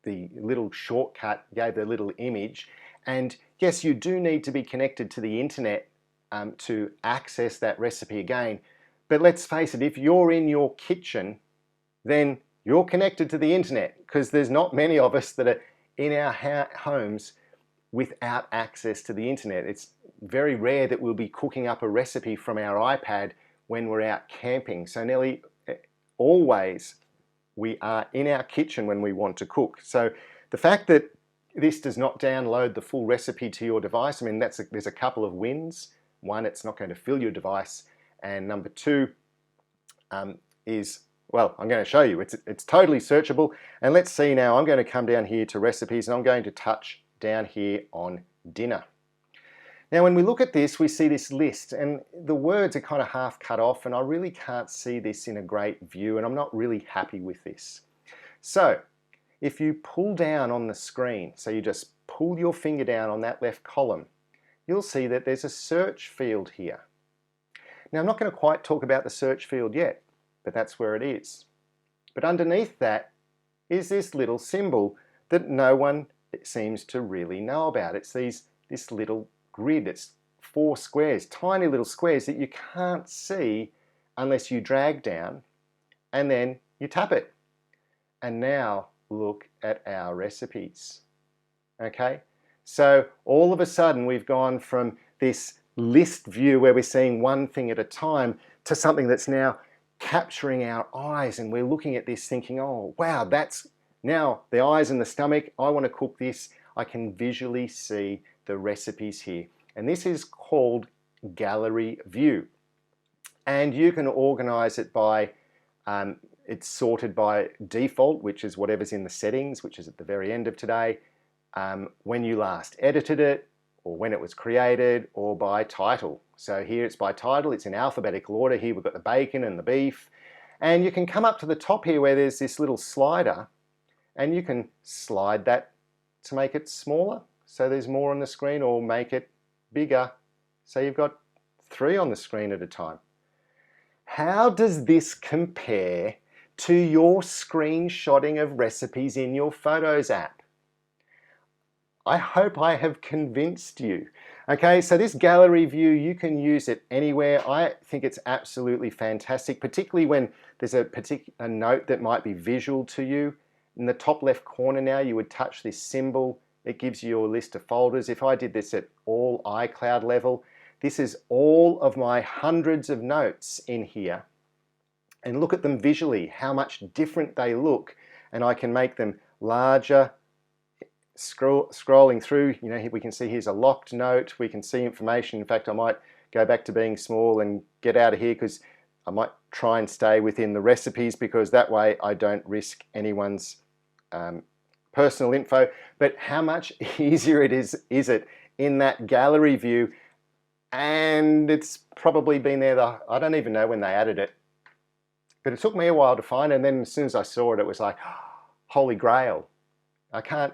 the little shortcut gave the little image, and yes, you do need to be connected to the internet to access that recipe again. But let's face it, if you're in your kitchen, then you're connected to the internet, because there's not many of us that are in our homes without access to the internet. It's very rare that we'll be cooking up a recipe from our iPad when we're out camping. So nearly always we are in our kitchen when we want to cook. So the fact that this does not download the full recipe to your device, I mean, there's a couple of wins. One, it's not going to fill your device. And number two is, well, I'm going to show you. It's totally searchable. And let's see now, I'm going to come down here to recipes, and I'm going to touch down here on dinner. Now, when we look at this, we see this list, and the words are kind of half cut off, and I really can't see this in a great view, and I'm not really happy with this. So if you pull down on the screen, so you just pull your finger down on that left column, you'll see that there's a search field here. Now, I'm not going to quite talk about the search field yet, but that's where it is. But underneath that is this little symbol that no one seems to really know about. It's this little grid. It's 4 squares, tiny little squares that you can't see unless you drag down and then you tap it. And now look at our recipes. Okay, so all of a sudden we've gone from this list view where we're seeing one thing at a time to something that's now capturing our eyes, and we're looking at this thinking, oh wow, that's now the eyes and the stomach. I want to cook this. I can visually see the recipes here, and this is called gallery view, and you can organize it by it's sorted by default, which is whatever's in the settings, which is at the very end of today, when you last edited it, or when it was created, or by title. So here it's by title, it's in alphabetical order. Here we've got the bacon and the beef, and you can come up to the top here where there's this little slider, and you can slide that to make it smaller so there's more on the screen, or make it bigger so you've got 3 on the screen at a time. How does this compare to your screenshotting of recipes in your Photos app? I hope I have convinced you. Okay, so this gallery view, you can use it anywhere. I think it's absolutely fantastic, particularly when there's a particular note that might be visual to you. In the top left corner now, you would touch this symbol. It gives you your list of folders. If I did this at all iCloud level, this is all of my hundreds of notes in here. And look at them visually, how much different they look. And I can make them larger. Scrolling through, you know, we can see here's a locked note. We can see information. In fact, I might go back to being small and get out of here, because I might try and stay within the recipes, because that way I don't risk anyone's personal info, but how much easier is it in that gallery view. And it's probably been there, I don't even know when they added it, but it took me a while to find it. And then as soon as I saw it, it was like, holy grail. I can't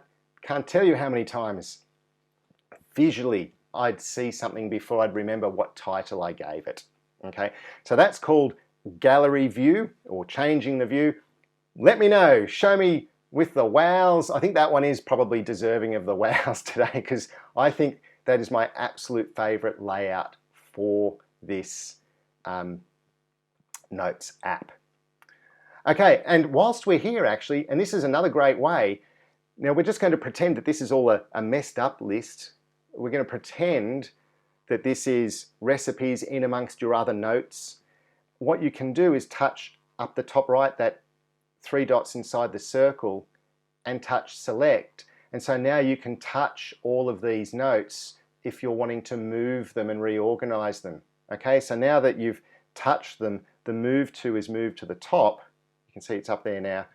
tell you how many times visually I'd see something before I'd remember what title I gave it. Okay, so that's called gallery view, or changing the view. Let me know, show me with the wows. I think that one is probably deserving of the wows today, because I think that is my absolute favorite layout for this Notes app. Okay, and whilst we're here actually, and this is another great way, now we're just going to pretend that this is all a messed up list. We're going to pretend that this is recipes in amongst your other notes. What you can do is touch up the top right, that 3 dots inside the circle, and touch select. And so now you can touch all of these notes if you're wanting to move them and reorganize them. Okay, so now that you've touched them, the move to is moved to the top. You can see it's up there now.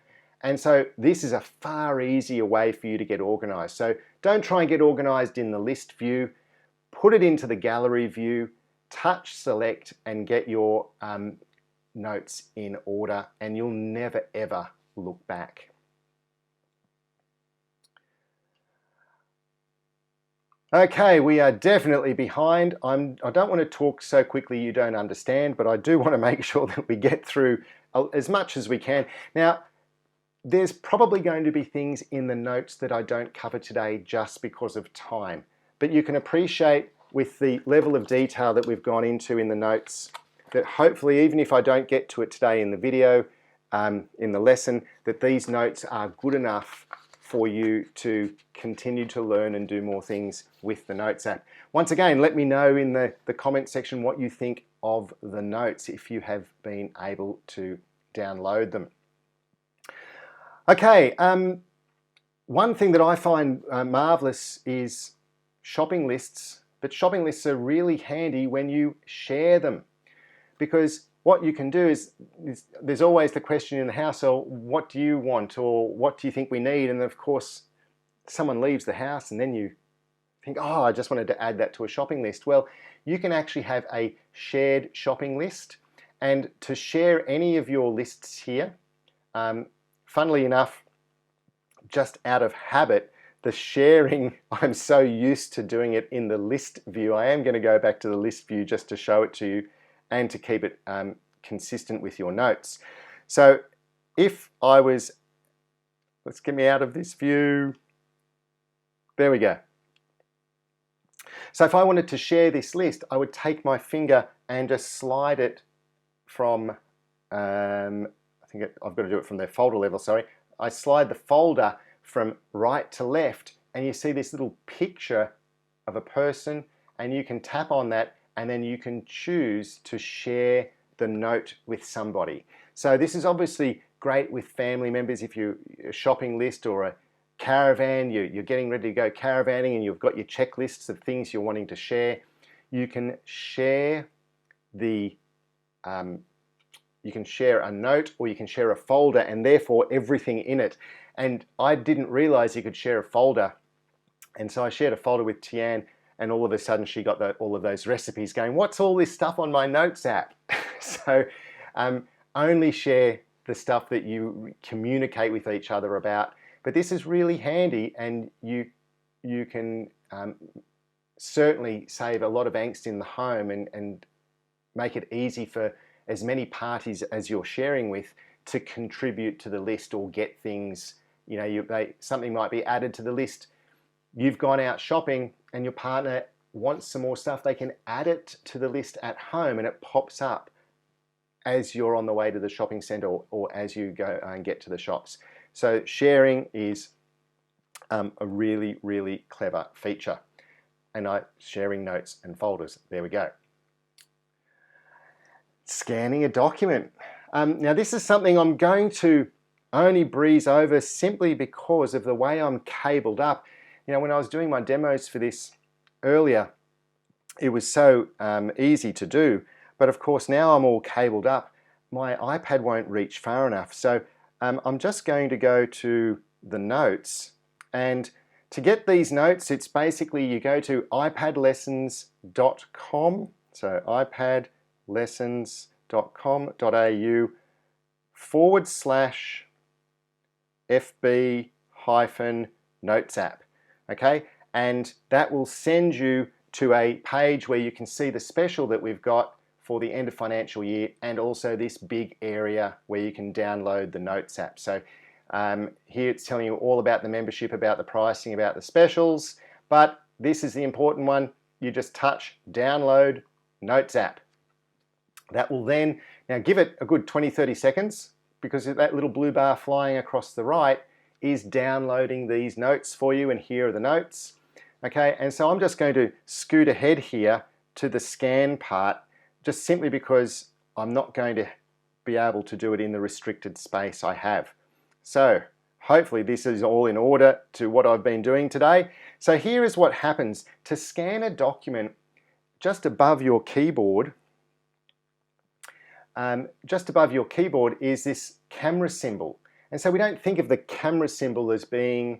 And so this is a far easier way for you to get organized. So don't try and get organized in the list view. Put it into the gallery view, touch select, and get your notes in order, and you'll never ever look back. Okay, we are definitely behind. I don't want to talk so quickly you don't understand, but I do want to make sure that we get through as much as we can. Now, there's probably going to be things in the notes that I don't cover today just because of time, but you can appreciate with the level of detail that we've gone into in the notes that hopefully, even if I don't get to it today in the video, in the lesson, that these notes are good enough for you to continue to learn and do more things with the Notes app. Once again, let me know in the comment section what you think of the notes if you have been able to download them. Okay, one thing that I find marvelous is shopping lists, but shopping lists are really handy when you share them, because what you can do is there's always the question in the house, or what do you want, or what do you think we need? And of course, someone leaves the house and then you think, oh, I just wanted to add that to a shopping list. Well, you can actually have a shared shopping list, and to share any of your lists here, funnily enough, just out of habit, the sharing, I'm so used to doing it in the list view. I am going to go back to the list view just to show it to you and to keep it consistent with your notes. So if I was, let's get me out of this view. There we go. So if I wanted to share this list, I would take my finger and just slide it from, I've got to do it from the folder level, sorry. I slide the folder from right to left, and you see this little picture of a person, and you can tap on that, and then you can choose to share the note with somebody. So this is obviously great with family members. If you're a shopping list or a caravan, you're getting ready to go caravanning and you've got your checklists of things you're wanting to share, you can share you can share a note, or you can share a folder, and therefore everything in it. And I didn't realize you could share a folder, and so I shared a folder with Tian, and all of a sudden she got all of those recipes going, what's all this stuff on my Notes app? So only share the stuff that you communicate with each other about. But this is really handy, and you can certainly save a lot of angst in the home and make it easy for as many parties as you're sharing with to contribute to the list or get things, something might be added to the list. You've gone out shopping and your partner wants some more stuff, they can add it to the list at home, and it pops up as you're on the way to the shopping center or as you go and get to the shops. So sharing is a really, really clever feature. And sharing notes and folders, there we go. Scanning a document. Now this is something I'm going to only breeze over simply because of the way I'm cabled up. When I was doing my demos for this earlier, it was so easy to do, but of course now I'm all cabled up, my iPad won't reach far enough. So I'm just going to go to the notes, And to get these notes, it's basically you go to ipadlessons.com, so ipadlessons.com.au/FB-Notes App, okay? And that will send you to a page where you can see the special that we've got for the end of financial year, and also this big area where you can download the Notes app. So here it's telling you all about the membership, about the pricing, about the specials, but this is the important one. You just touch download Notes app. That will then, now give it a good 20-30 seconds, because that little blue bar flying across the right is downloading these notes for you, and here are the notes. Okay, and so I'm just going to scoot ahead here to the scan part, just simply because I'm not going to be able to do it in the restricted space I have. So hopefully this is all in order to what I've been doing today. So here is what happens. To scan a document, just above your keyboard is this camera symbol. And so we don't think of the camera symbol as being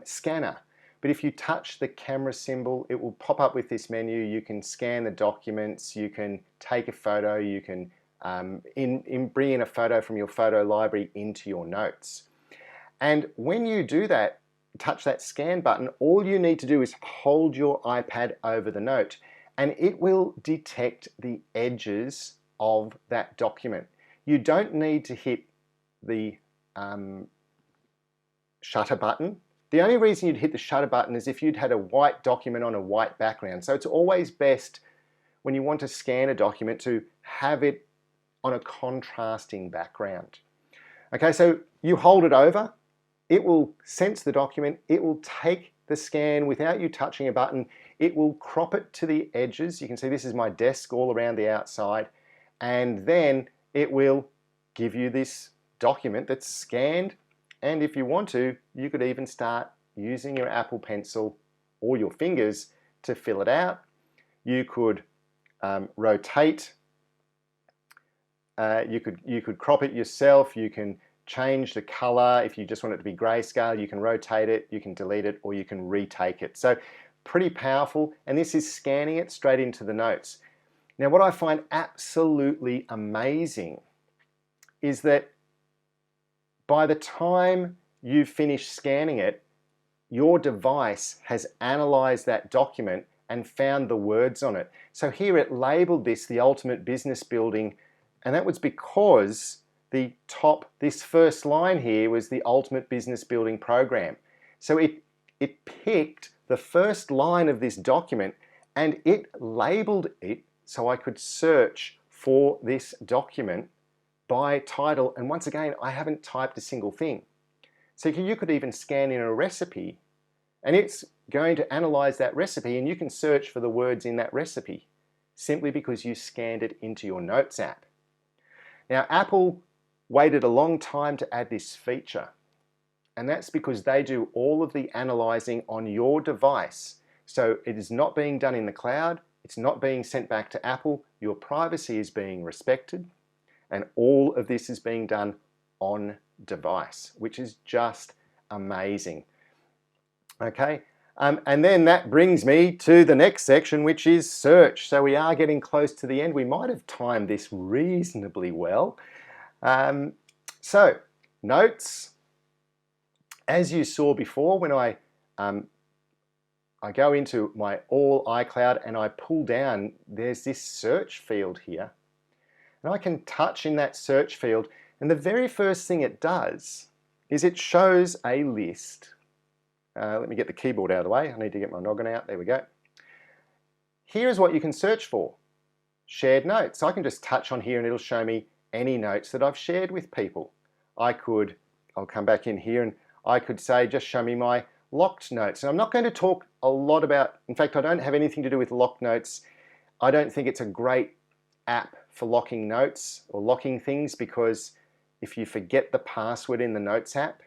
scanner. But if you touch the camera symbol, it will pop up with this menu. You can scan the documents, you can take a photo, you can bring in a photo from your photo library into your notes. And when you do that, touch that scan button, all you need to do is hold your iPad over the note, and it will detect the edges of that document. You don't need to hit the shutter button. The only reason you'd hit the shutter button is if you'd had a white document on a white background. So it's always best when you want to scan a document to have it on a contrasting background. Okay, so you hold it over, it will sense the document, it will take the scan without you touching a button, it will crop it to the edges. You can see this is my desk all around the outside, and then it will give you this document that's scanned. And if you want to, you could even start using your Apple Pencil or your fingers to fill it out. You could rotate. You could crop it yourself. You can change the color. If you just want it to be grayscale, you can rotate it, you can delete it, or you can retake it. So pretty powerful. And this is scanning it straight into the notes. Now, what I find absolutely amazing is that by the time you finish scanning it, your device has analyzed that document and found the words on it. So here it labeled this the ultimate business building, and that was because this first line here was the ultimate business building program. So it picked the first line of this document and it labeled it so I could search for this document by title, and once again, I haven't typed a single thing. So you could even scan in a recipe, and it's going to analyze that recipe, and you can search for the words in that recipe simply because you scanned it into your Notes app. Now, Apple waited a long time to add this feature, and that's because they do all of the analyzing on your device. So it is not being done in the cloud, it's not being sent back to Apple, your privacy is being respected, and all of this is being done on device, which is just amazing. Okay, and then that brings me to the next section, which is search. So we are getting close to the end. We might have timed this reasonably well. So notes, as you saw before, when I go into my all iCloud and I pull down, there's this search field here. And I can touch in that search field, and the very first thing it does is it shows a list. Let me get the keyboard out of the way. I need to get my noggin out. There we go. Here's what you can search for. Shared notes. I can just touch on here and it'll show me any notes that I've shared with people. I'll come back in here and I could say, just show me my locked notes. And I'm not going to talk a lot about, in fact, I don't have anything to do with locked notes. I don't think it's a great app for locking notes or locking things, because if you forget the password in the Notes app,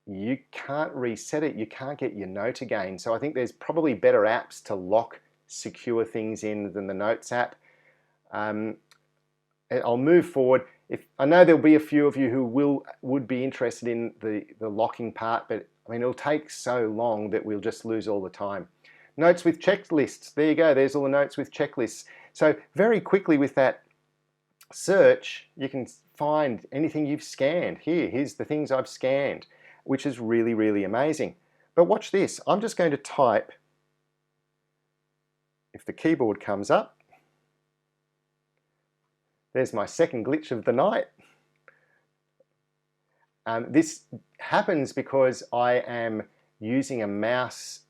you can't reset it. You can't get your note again. So I think there's probably better apps to lock secure things in than the Notes app. I'll move forward. I know there'll be a few of you who would be interested in the locking part, but I mean, it'll take so long that we'll just lose all the time. Notes with checklists. There you go. There's all the notes with checklists. So very quickly with that search, you can find anything you've scanned. Here's the things I've scanned, which is really, really amazing. But watch this. I'm just going to type, if the keyboard comes up, there's my second glitch of the night. This happens because I am using a mouse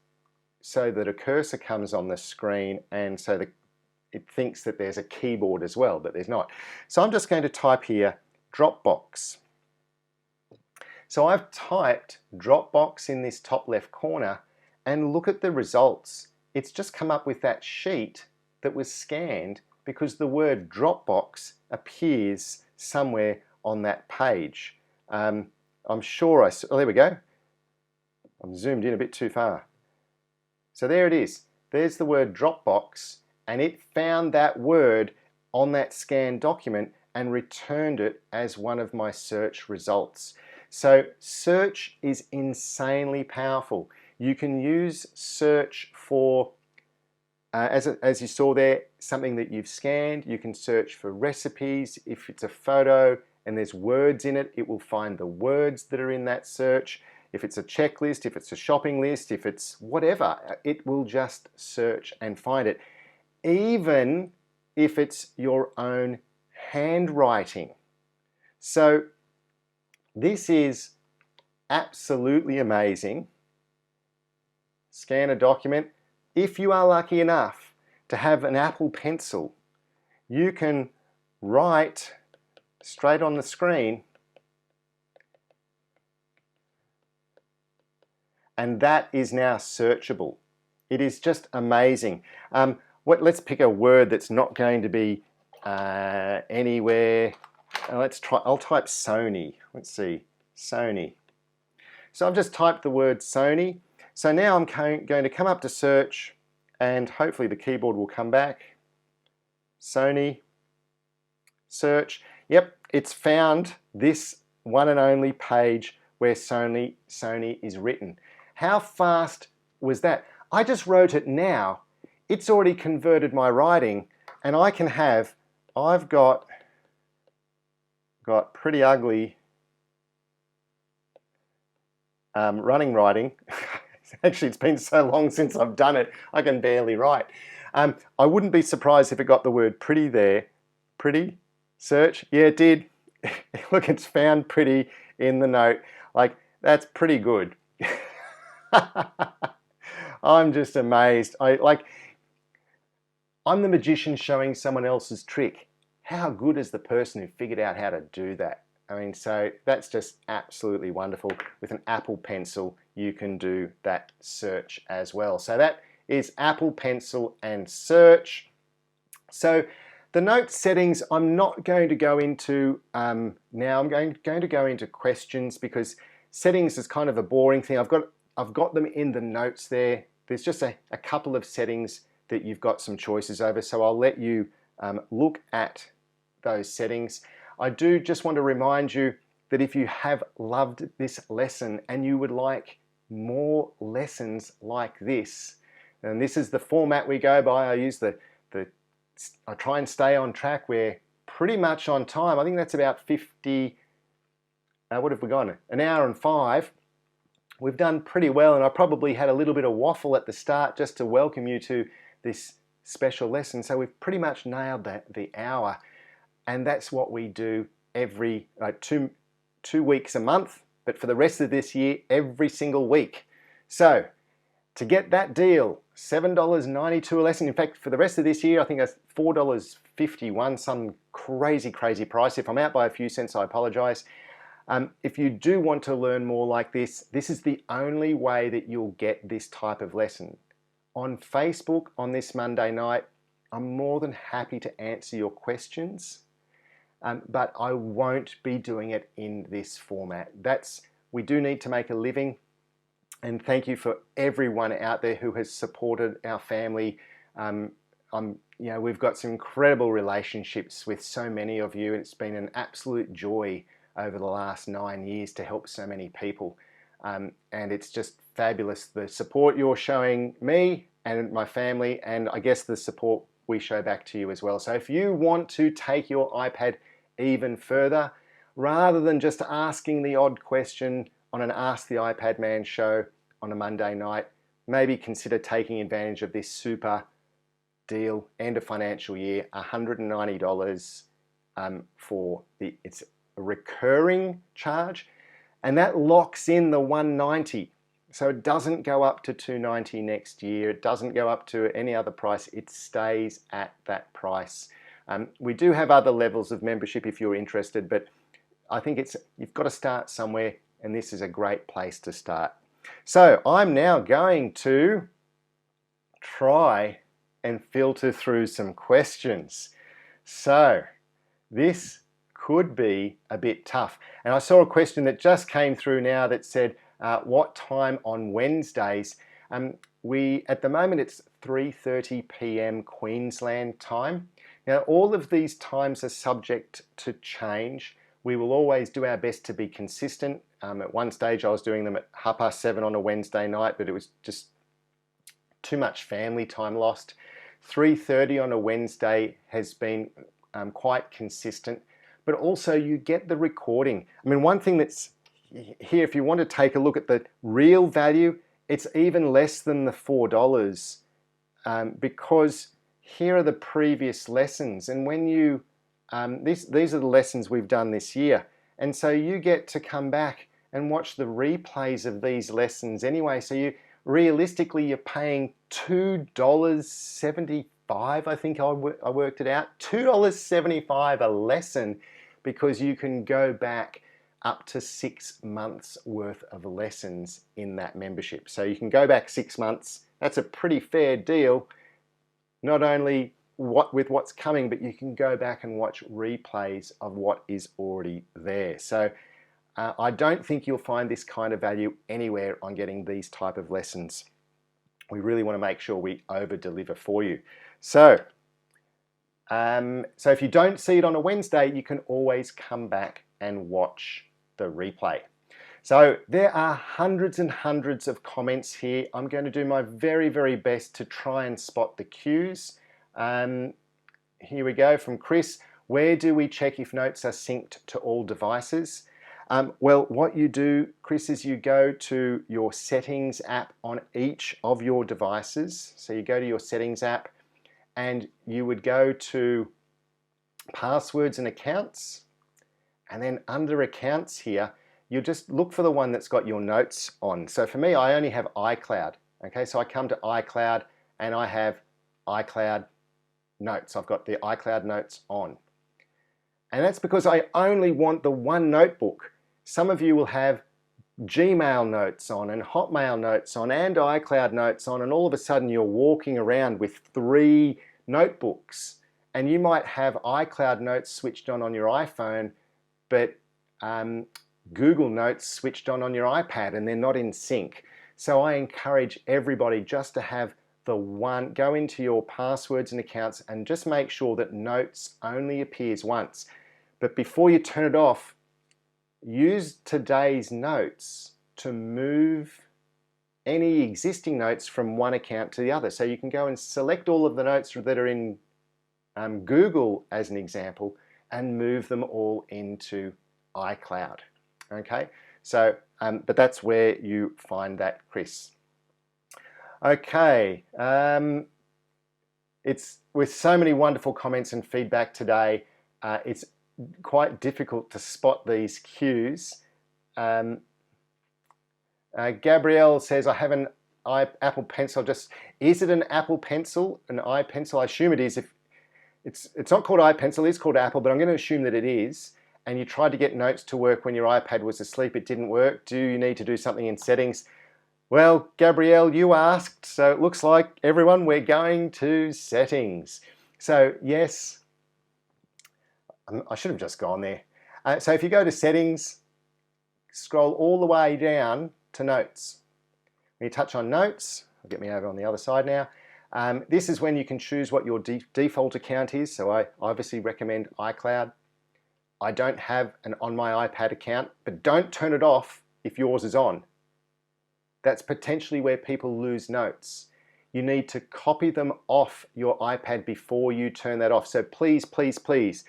so that a cursor comes on the screen, and so that it thinks that there's a keyboard as well, but there's not. So I'm just going to type here Dropbox. So I've typed Dropbox in this top left corner, and look at the results. It's just come up with that sheet that was scanned because the word Dropbox appears somewhere on that page. I'm sure oh, there we go. I'm zoomed in a bit too far. So there it is. There's the word Dropbox, and it found that word on that scanned document and returned it as one of my search results. So search is insanely powerful. You can use search for, as you saw there, something that you've scanned. You can search for recipes. If it's a photo and there's words in it, it will find the words that are in that search. If it's a checklist, if it's a shopping list, if it's whatever, it will just search and find it. Even if it's your own handwriting. So this is absolutely amazing. Scan a document. If you are lucky enough to have an Apple Pencil, you can write straight on the screen, and that is now searchable. It is just amazing. Let's pick a word that's not going to be anywhere. I'll type Sony. Let's see, Sony. So I've just typed the word Sony. So now I'm going to come up to search, and hopefully the keyboard will come back. Sony, search. Yep, it's found this one and only page where Sony is written. How fast was that? I just wrote it now. It's already converted my writing, and I've got pretty ugly running writing. Actually, it's been so long since I've done it, I can barely write. I wouldn't be surprised if it got the word pretty there. Pretty, search, yeah, it did. Look, it's found pretty in the note. Like, that's pretty good. I'm just amazed. I'm the magician showing someone else's trick. How good is the person who figured out how to do that? I mean, so that's just absolutely wonderful. With an Apple Pencil, you can do that search as well. So that is Apple Pencil and search. So the note settings, I'm not going to go into now. I'm going to go into questions, because settings is kind of a boring thing. I've got them in the notes there. There's just a couple of settings that you've got some choices over, so I'll let you look at those settings. I do just want to remind you that if you have loved this lesson and you would like more lessons like this, and this is the format we go by. I try and stay on track. We're pretty much on time. I think that's about 50, what have we gone? An hour and 5. We've done pretty well, and I probably had a little bit of waffle at the start just to welcome you to this special lesson. So we've pretty much nailed the hour, and that's what we do every two weeks a month, but for the rest of this year, every single week. So to get that deal, $7.92 a lesson. In fact, for the rest of this year, I think that's $4.51, some crazy price. If I'm out by a few cents, I apologize. If you do want to learn more like this, this is the only way that you'll get this type of lesson. On Facebook on this Monday night, I'm more than happy to answer your questions, but I won't be doing it in this format. We do need to make a living, and thank you for everyone out there who has supported our family. We've got some incredible relationships with so many of you, and it's been an absolute joy over the last 9 years to help so many people. and it's just fabulous, the support you're showing me and my family, and I guess the support we show back to you as well. So if you want to take your iPad even further, rather than just asking the odd question on an Ask the iPad Man show on a Monday night, maybe consider taking advantage of this super deal, end of financial year, $190 it's a recurring charge, and that locks in the $190. So it doesn't go up to $290 next year. It doesn't go up to any other price. It stays at that price. We do have other levels of membership if you're interested, but I think you've got to start somewhere, and this is a great place to start. So I'm now going to try and filter through some questions. So this could be a bit tough. And I saw a question that just came through now that said, what time on Wednesdays? At the moment it's 3:30 p.m. Queensland time. Now all of these times are subject to change. We will always do our best to be consistent. At one stage I was doing them at 7:30 on a Wednesday night, but it was just too much family time lost. 3:30 on a Wednesday has been quite consistent, but also you get the recording. I mean, one thing that's here, if you want to take a look at the real value, it's even less than the $4 because here are the previous lessons, and when you these are the lessons we've done this year, and so you get to come back and watch the replays of these lessons anyway. So realistically you're paying $2.75, I think I worked it out, $2.75 a lesson, because you can go back up to 6 months worth of lessons in that membership. So you can go back 6 months. That's a pretty fair deal, not only with what's coming, but you can go back and watch replays of what is already there. So I don't think you'll find this kind of value anywhere on getting these type of lessons. We really want to make sure we over deliver for you. So if you don't see it on a Wednesday, you can always come back and watch the replay. So there are hundreds and hundreds of comments here. I'm going to do my very, very best to try and spot the cues. Here we go from Chris. Where do we check if notes are synced to all devices? Well, what you do, Chris, is you go to your settings app on each of your devices. So you go to your settings app and you would go to passwords and accounts, and then under accounts here, you just look for the one that's got your notes on. So for me, I only have iCloud. Okay, so I come to iCloud and I have iCloud Notes. I've got the iCloud Notes on. And that's because I only want the one notebook. Some of you will have Gmail Notes on and Hotmail Notes on and iCloud Notes on, and all of a sudden you're walking around with 3 notebooks, and you might have iCloud Notes switched on your iPhone, but Google Notes switched on your iPad, and they're not in sync. So I encourage everybody just to have the one. Go into your passwords and accounts and just make sure that Notes only appears once. But before you turn it off, use today's notes to move any existing notes from one account to the other. So you can go and select all of the notes that are in Google as an example and move them all into iCloud. Okay, so but that's where you find that, Chris. Okay, it's with so many wonderful comments and feedback today, it's quite difficult to spot these cues. Gabrielle says, I have an Apple Pencil. Is it an Apple Pencil, an iPencil? I assume it is. If it's not called iPencil, it's called Apple, but I'm going to assume that it is. And you tried to get notes to work when your iPad was asleep, it didn't work. Do you need to do something in settings? Well, Gabrielle, you asked, so it looks like, everyone, we're going to settings. So yes, I should have just gone there. So if you go to settings, scroll all the way down to notes. When you touch on notes, I'll get me over on the other side now. This is when you can choose what your default account is. So I obviously recommend iCloud. I don't have an on my iPad account, but don't turn it off if yours is on. that's potentially where people lose notes. You need to copy them off your iPad before you turn that off. So please, please, please,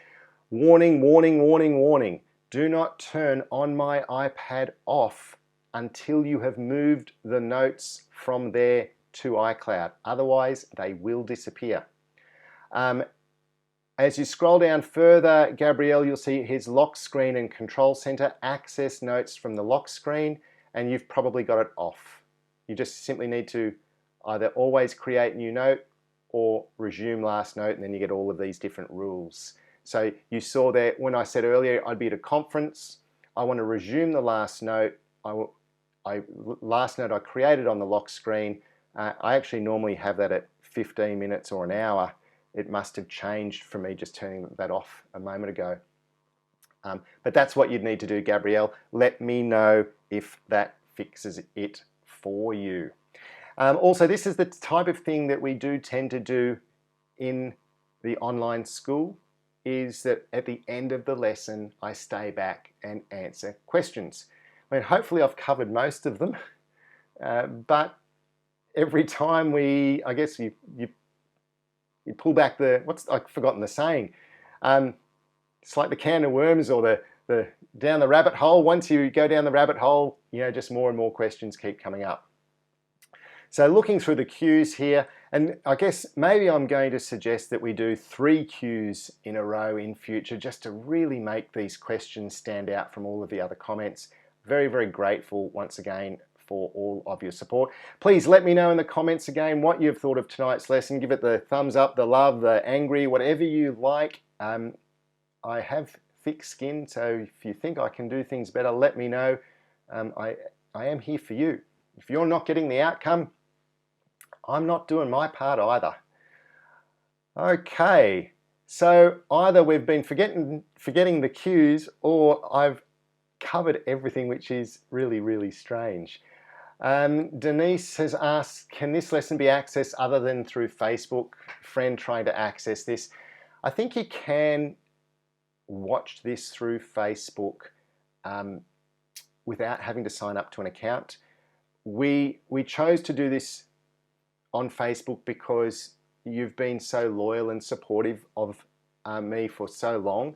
warning, warning, warning, warning. Do not turn On My iPad off until you have moved the notes from there to iCloud. Otherwise, they will disappear. As you scroll down further, Gabrielle, you'll see his lock screen and control center. Access notes from the lock screen, and you've probably got it off. You just simply need to either always create new note or resume last note, and then you get all of these different rules. So you saw there when I said earlier I'd be at a conference, I want to resume the last note. Last note I created on the lock screen, I actually normally have that at 15 minutes or an hour. It must have changed from me just turning that off a moment ago. But that's what you'd need to do, Gabrielle. Let me know if that fixes it for you. Also, this is the type of thing that we do tend to do in the online school, is that at the end of the lesson, I stay back and answer questions. I mean, hopefully I've covered most of them, but every time I guess you pull back I've forgotten the saying. It's like the can of worms or the down the rabbit hole. Once you go down the rabbit hole, just more and more questions keep coming up. So looking through the cues here, and I guess maybe I'm going to suggest that we do 3 cues in a row in future just to really make these questions stand out from all of the other comments. Very, very grateful once again for all of your support. Please let me know in the comments again what you've thought of tonight's lesson. Give it the thumbs up, the love, the angry, whatever you like. I have thick skin, so if you think I can do things better, let me know. I am here for you. If you're not getting the outcome, I'm not doing my part either. Okay, so either we've been forgetting the cues, or I've covered everything, which is really, really strange. Denise has asked, can this lesson be accessed other than through Facebook? Friend trying to access this. I think you can watch this through Facebook without having to sign up to an account. We chose to do this on Facebook because you've been so loyal and supportive of me for so long.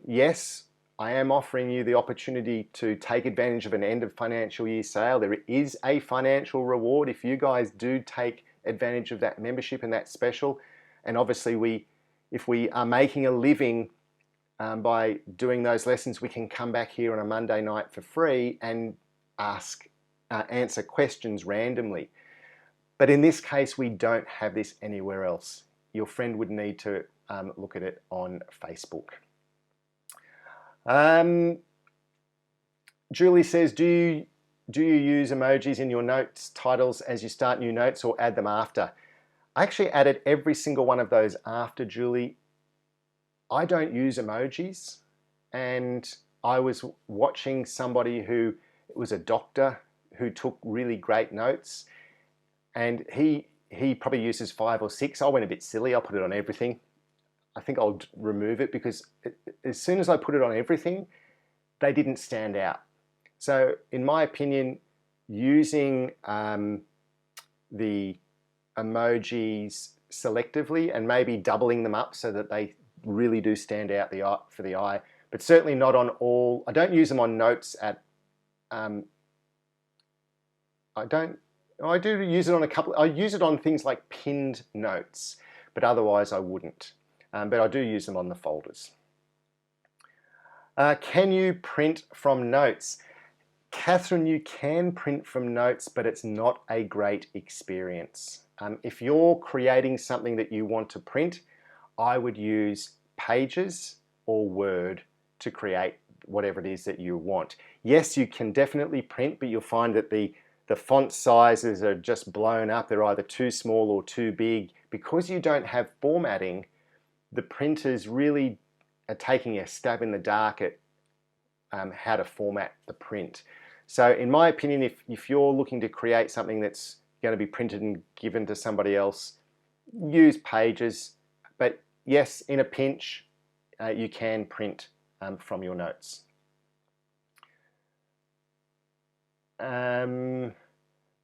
Yes, I am offering you the opportunity to take advantage of an end of financial year sale. There is a financial reward if you guys do take advantage of that membership and that special. And obviously if we are making a living by doing those lessons, we can come back here on a Monday night for free and answer questions randomly. But in this case, we don't have this anywhere else. Your friend would need to look at it on Facebook. Julie says, do you use emojis in your notes titles as you start new notes, or add them after? I actually added every single one of those after, Julie. I don't use emojis, and I was watching somebody who was a doctor who took really great notes, and he probably uses 5 or 6. I went a bit silly. I put it on everything. I think I'll remove it because as soon as I put it on everything, they didn't stand out. So in my opinion, using the emojis selectively and maybe doubling them up so that they really do stand out for the eye, but certainly not on all. I don't use them on Notes at, I do use it on a couple. I use it on things like pinned notes, but otherwise I wouldn't. But I do use them on the folders. Can you print from notes? Catherine, you can print from notes, but it's not a great experience. If you're creating something that you want to print, I would use Pages or Word to create whatever it is that you want. Yes, you can definitely print, but you'll find that the font sizes are just blown up. They're either too small or too big. Because you don't have formatting, the printers really are taking a stab in the dark at how to format the print. So in my opinion, if you're looking to create something that's going to be printed and given to somebody else, use Pages. But yes, in a pinch, you can print from your notes.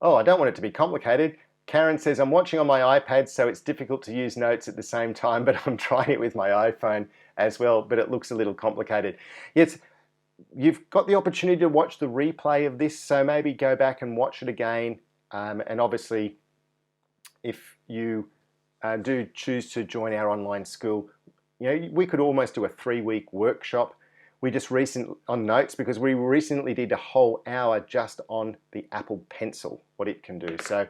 Oh, I don't want it to be complicated. Karen says, I'm watching on my iPad, so it's difficult to use notes at the same time, but I'm trying it with my iPhone as well, but it looks a little complicated. Yes, you've got the opportunity to watch the replay of this, so maybe go back and watch it again. And obviously, if you do choose to join our online school, we could almost do a 3-week workshop. We just recently on notes, because we recently did a whole hour just on the Apple Pencil, what it can do. So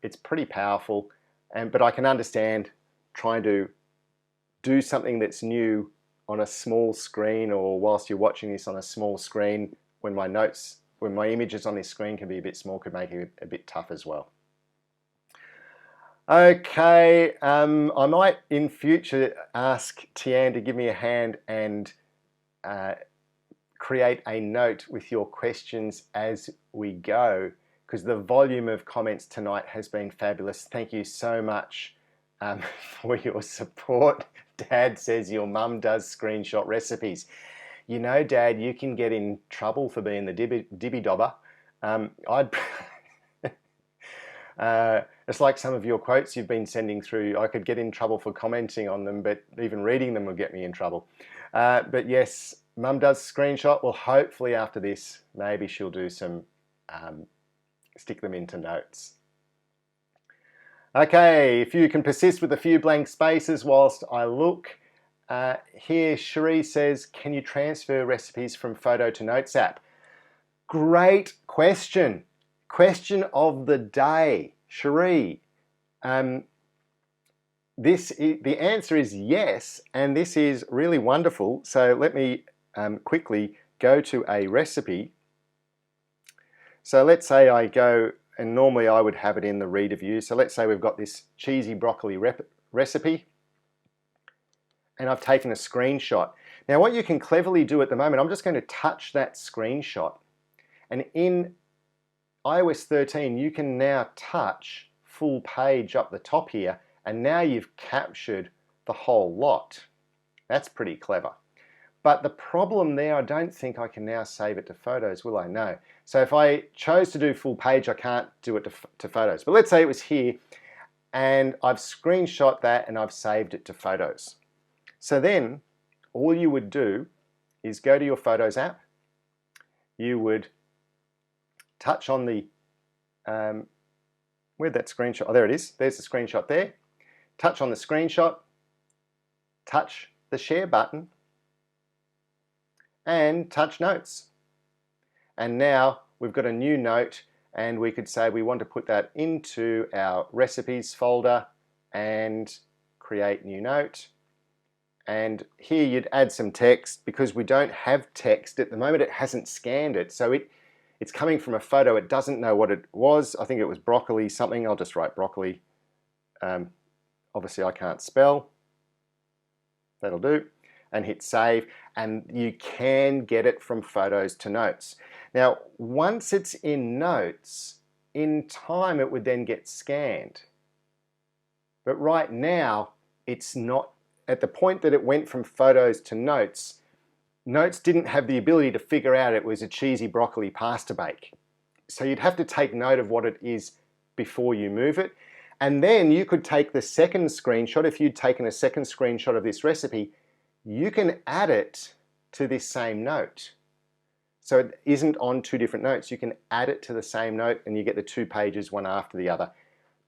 it's pretty powerful, but I can understand trying to do something that's new on a small screen, or whilst you're watching this on a small screen, when my images on this screen can be a bit small, could make it a bit tough as well. Okay, I might in future ask Tian to give me a hand and create a note with your questions as we go, because the volume of comments tonight has been fabulous. Thank you so much for your support. Dad says your mum does screenshot recipes. You know, Dad, you can get in trouble for being the dibby dobber. It's like some of your quotes you've been sending through. I could get in trouble for commenting on them, but even reading them would get me in trouble. But yes, Mum does screenshot. Well, hopefully after this, maybe she'll do some, stick them into notes. Okay, if you can persist with a few blank spaces whilst I look. Here, Cherie says, can you transfer recipes from Photo to Notes app? Great question. Question of the day, Cherie. The answer is yes, and this is really wonderful. So let me quickly go to a recipe. So let's say I go, and normally I would have it in the reader view. So let's say we've got this cheesy broccoli recipe, and I've taken a screenshot. Now what you can cleverly do at the moment, I'm just going to touch that screenshot, and in iOS 13 you can now touch full page up the top here, and now you've captured the whole lot. That's pretty clever. But the problem there, I don't think I can now save it to photos, will I? No. So if I chose to do full page, I can't do it to photos. But let's say it was here, and I've screenshot that and I've saved it to photos. So then all you would do is go to your Photos app. You would touch on the, where'd that screenshot? Oh, there it is. There's the screenshot there. Touch on the screenshot, touch the share button, and touch notes. And now we've got a new note, and we could say we want to put that into our recipes folder and create new note. And here you'd add some text, because we don't have text at the moment. It hasn't scanned it, so it's coming from a photo. It doesn't know what it was. I think it was broccoli something. I'll just write broccoli. Obviously I can't spell. That'll do. And hit save, and you can get it from photos to notes. Now once it's in notes, in time it would then get scanned. But right now it's not. At the point that it went from photos to notes, notes didn't have the ability to figure out it was a cheesy broccoli pasta bake. So you'd have to take note of what it is before you move it. And then you could take the second screenshot. If you'd taken a second screenshot of this recipe, you can add it to this same note. So it isn't on two different notes. You can add it to the same note, and you get the 2 pages one after the other.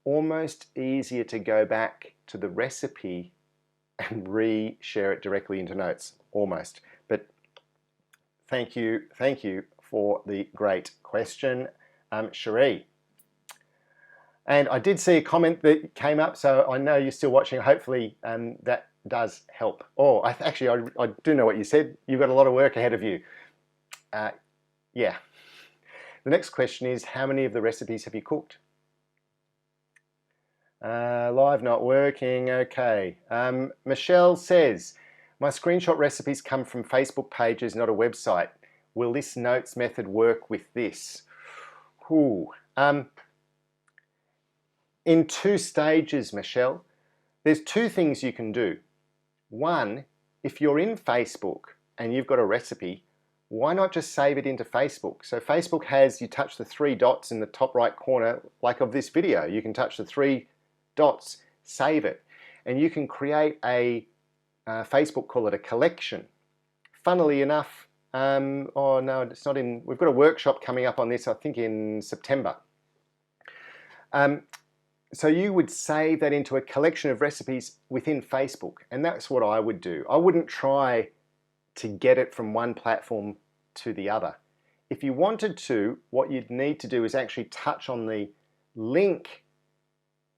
Almost easier to go back to the recipe and re-share it directly into notes, almost. But thank you for the great question, Cherie. And I did see a comment that came up, so I know you're still watching. Hopefully that does help. Oh, actually, I do know what you said. You've got a lot of work ahead of you. Yeah. The next question is, how many of the recipes have you cooked? Live not working. Okay. Michelle says, my screenshot recipes come from Facebook pages, not a website. Will this notes method work with this? Ooh. In 2 stages, Michelle. There's 2 things you can do. One, if you're in Facebook and you've got a recipe, why not just save it into Facebook? So Facebook has, you touch the three dots in the top right corner, like of this video. You can touch the three dots, save it, and you can create a Facebook, call it a collection. Funnily enough, oh no, it's not in, we've got a workshop coming up on this, I think in September. So you would save that into a collection of recipes within Facebook, and that's what I would do. I wouldn't try to get it from one platform to the other. If you wanted to, what you'd need to do is actually touch on the link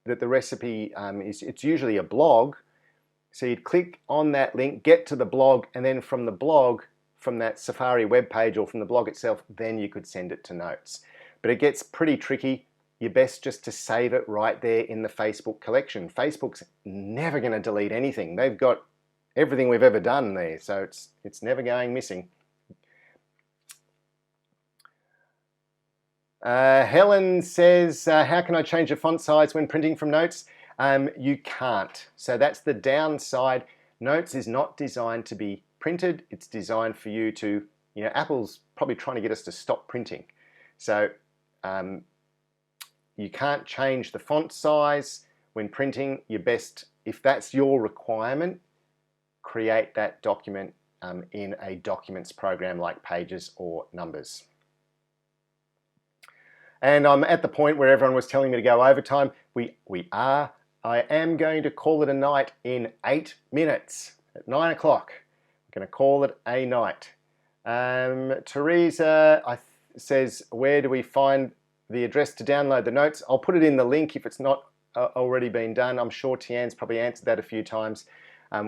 that the recipe is. It's usually a blog. So you'd click on that link, get to the blog, and then from the blog, from that Safari web page or from the blog itself, then you could send it to Notes. But it gets pretty tricky. You're best just to save it right there in the Facebook collection. Facebook's never going to delete anything. They've got everything we've ever done there, so it's never going missing. Helen says, how can I change the font size when printing from Notes? You can't. So that's the downside. Notes is not designed to be printed. It's designed for you to, Apple's probably trying to get us to stop printing. So you can't change the font size when printing. You're best, if that's your requirement, create that document in a documents program like Pages or Numbers. And I'm at the point where everyone was telling me to go overtime. We are. I am going to call it a night in 8 minutes at 9 o'clock. I'm going to call it a night. Teresa says, where do we find the address to download the notes? I'll put it in the link if it's not already been done. I'm sure Tian's probably answered that a few times.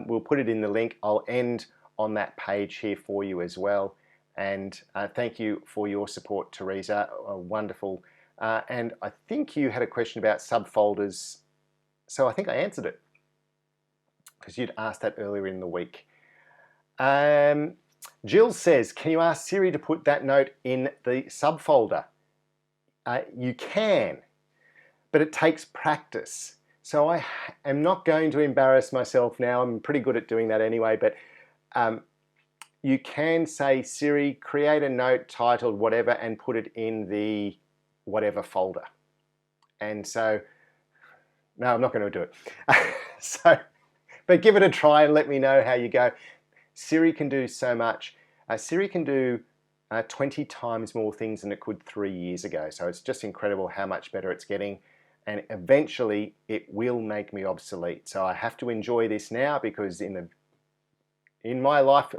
We'll put it in the link. I'll end on that page here for you as well. And thank you for your support, Teresa. Wonderful. And I think you had a question about subfolders. So I think I answered it because you'd asked that earlier in the week. Jill says, can you ask Siri to put that note in the subfolder? You can, but it takes practice. So I am not going to embarrass myself now. I'm pretty good at doing that anyway, but you can say, Siri, create a note titled whatever and put it in the whatever folder. And so, no, I'm not going to do it. But give it a try and let me know how you go. Siri can do so much. Siri can do 20 times more things than it could 3 years ago. So it's just incredible how much better it's getting. And eventually it will make me obsolete. So I have to enjoy this now because in my life,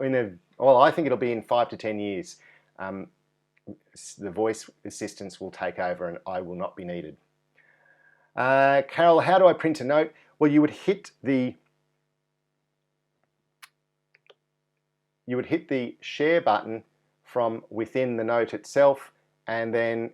well, I think it'll be in 5 to 10 years, the voice assistants will take over and I will not be needed. Carol, how do I print a note? Well, you would hit the share button from within the note itself, and then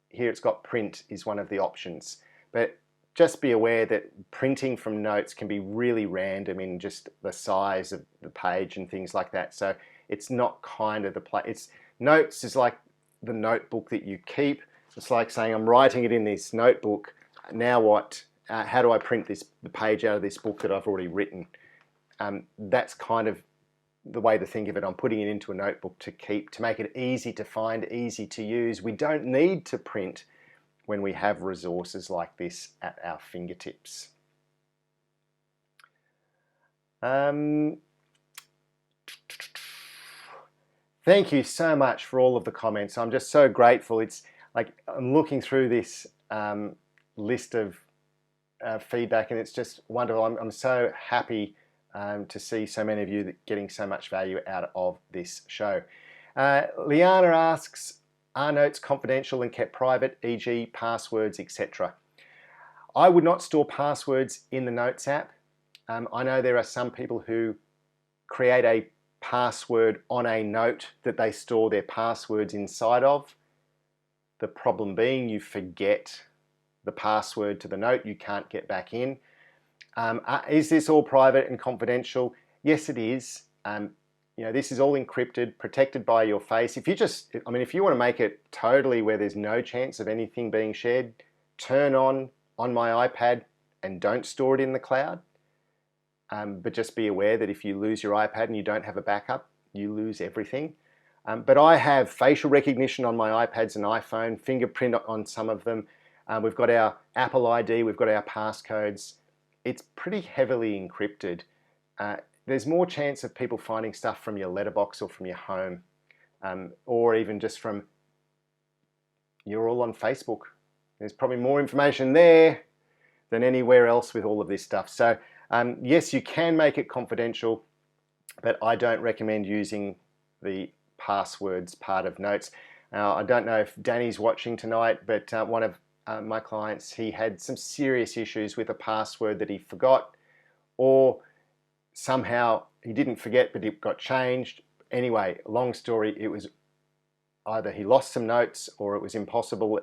here it's got print is one of the options. But just be aware that printing from notes can be really random in just the size of the page and things like that. So it's not kind of the place. Notes is like the notebook that you keep. It's like saying, I'm writing it in this notebook. Now what? How do I print the page out of this book that I've already written? That's kind of the way to think of it. I'm putting it into a notebook to keep, to make it easy to find, easy to use. We don't need to print when we have resources like this at our fingertips. Thank you so much for all of the comments. I'm just so grateful. It's like I'm looking through this list of feedback and it's just wonderful. I'm so happy to see so many of you getting so much value out of this show. Liana asks, are notes confidential and kept private, e.g. passwords, etc.? I would not store passwords in the Notes app. I know there are some people who create a password on a note that they store their passwords inside of. The problem being you forget the password to the note, you can't get back in. Is this all private and confidential? Yes, it is. This is all encrypted, protected by your face. If you want to make it totally where there's no chance of anything being shared, turn on my iPad and don't store it in the cloud. But just be aware that if you lose your iPad and you don't have a backup, you lose everything. But I have facial recognition on my iPads and iPhone, fingerprint on some of them. We've got our Apple ID, we've got our passcodes. It's pretty heavily encrypted. There's more chance of people finding stuff from your letterbox or from your home, or even just from, you're all on Facebook. There's probably more information there than anywhere else with all of this stuff. So yes, you can make it confidential, but I don't recommend using the passwords part of Notes. Now, I don't know if Danny's watching tonight, but one of my clients, he had some serious issues with a password that he forgot, or somehow he didn't forget, but it got changed. Anyway, long story, it was either he lost some notes or it was impossible.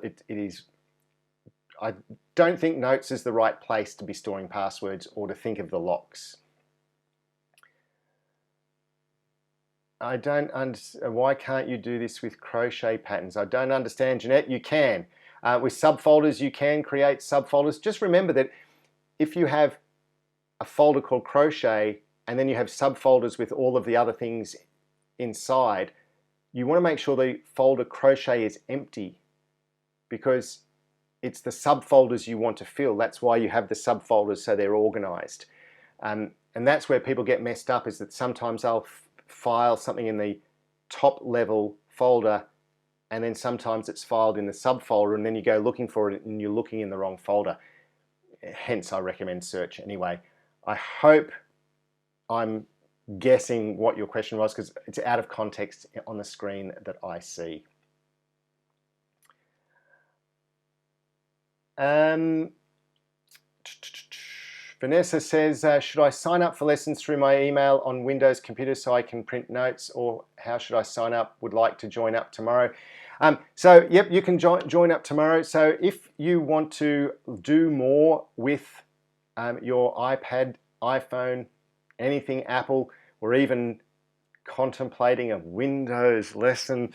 I don't think Notes is the right place to be storing passwords or to think of the locks. I don't understand, why can't you do this with crochet patterns? I don't understand, Jeanette. You can. With subfolders, you can create subfolders. Just remember that if you have a folder called crochet and then you have subfolders with all of the other things inside, you want to make sure the folder crochet is empty, because it's the subfolders you want to fill. That's why you have the subfolders, so they're organized. And that's where people get messed up, is that sometimes they'll file something in the top level folder and then sometimes it's filed in the subfolder, and then you go looking for it and you're looking in the wrong folder. Hence, I recommend search anyway. I hope I'm guessing what your question was, because it's out of context on the screen that I see. Vanessa says, should I sign up for lessons through my email on Windows computer so I can print notes, or how should I sign up? Would like to join up tomorrow. So yep, you can join up tomorrow. So if you want to do more with your iPad, iPhone, anything Apple, or even contemplating a Windows lesson,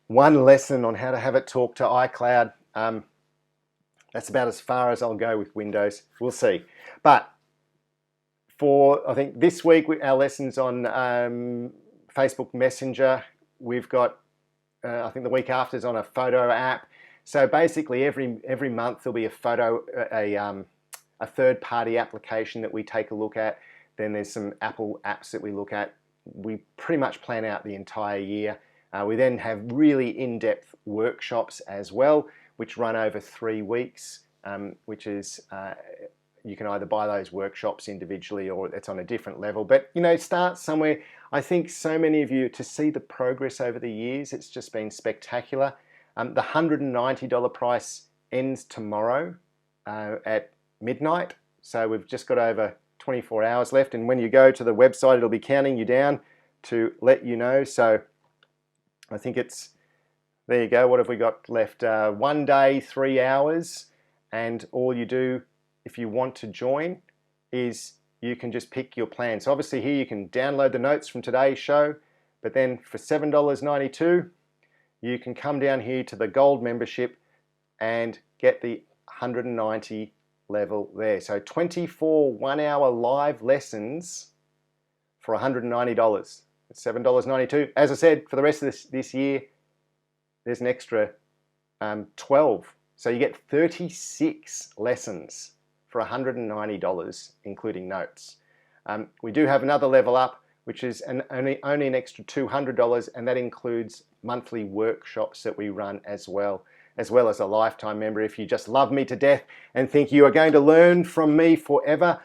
one lesson on how to have it talk to iCloud, that's about as far as I'll go with Windows. We'll see. But for, I think this week, our lessons on Facebook Messenger, we've got, I think the week after is on a photo app. So basically every month there'll be a photo, a third-party application that we take a look at. Then there's some Apple apps that we look at. We pretty much plan out the entire year. We then have really in-depth workshops as well, which run over 3 weeks, which is, you can either buy those workshops individually or it's on a different level. But, you know, start somewhere. I think so many of you, to see the progress over the years, it's just been spectacular. The $190 price ends tomorrow at midnight. So we've just got over 24 hours left. And when you go to the website, it'll be counting you down to let you know. So I think it's, there you go. What have we got left? 1 day, 3 hours. And all you do, if you want to join, is you can just pick your plan. So obviously here you can download the notes from today's show, but then for $7.92, you can come down here to the gold membership and get the 190 level there. So 24 1-hour live lessons for $190. It's $7.92. As I said, for the rest of this year, there's an extra 12. So you get 36 lessons for $190, including notes. We do have another level up, which is only an extra $200, and that includes monthly workshops that we run as well as a lifetime member. If you just love me to death and think you are going to learn from me forever,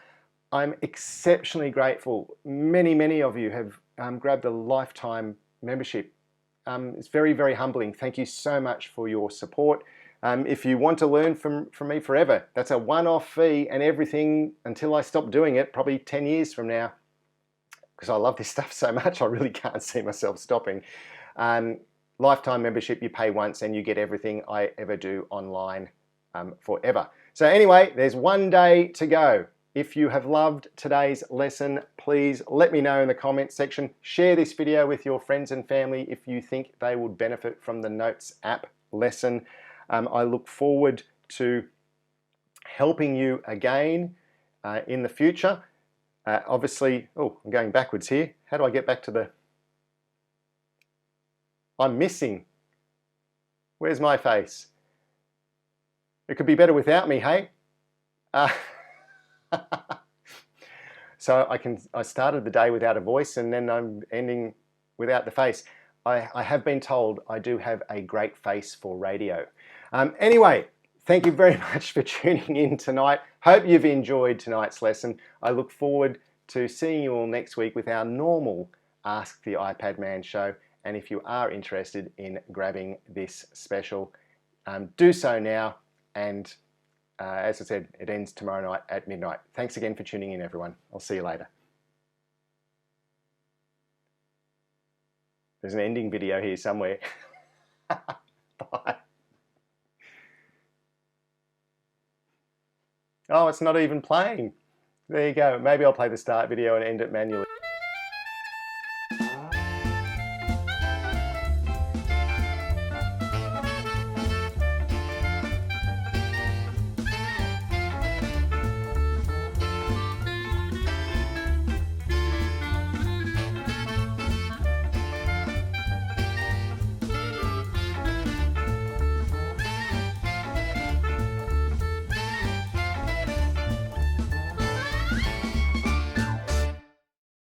I'm exceptionally grateful. Many of you have grabbed a lifetime membership. It's very, very humbling. Thank you so much for your support. If you want to learn from me forever, that's a one-off fee, and everything until I stop doing it, probably 10 years from now, because I love this stuff so much, I really can't see myself stopping. Lifetime membership, you pay once and you get everything I ever do online forever. So anyway, there's 1 day to go. If you have loved today's lesson, please let me know in the comments section. Share this video with your friends and family if you think they would benefit from the Notes app lesson. I look forward to helping you again in the future. Obviously, oh, I'm going backwards here. How do I get back to the... I'm missing. Where's my face? It could be better without me, hey? So I started the day without a voice and then I'm ending without the face. I have been told I do have a great face for radio. Anyway, thank you very much for tuning in tonight. Hope you've enjoyed tonight's lesson. I look forward to seeing you all next week with our normal Ask the iPad Man show. And if you are interested in grabbing this special, do so now. And as I said, it ends tomorrow night at midnight. Thanks again for tuning in, everyone. I'll see you later. There's an ending video here somewhere. Bye. Oh, it's not even playing. There you go. Maybe I'll play the start video and end it manually.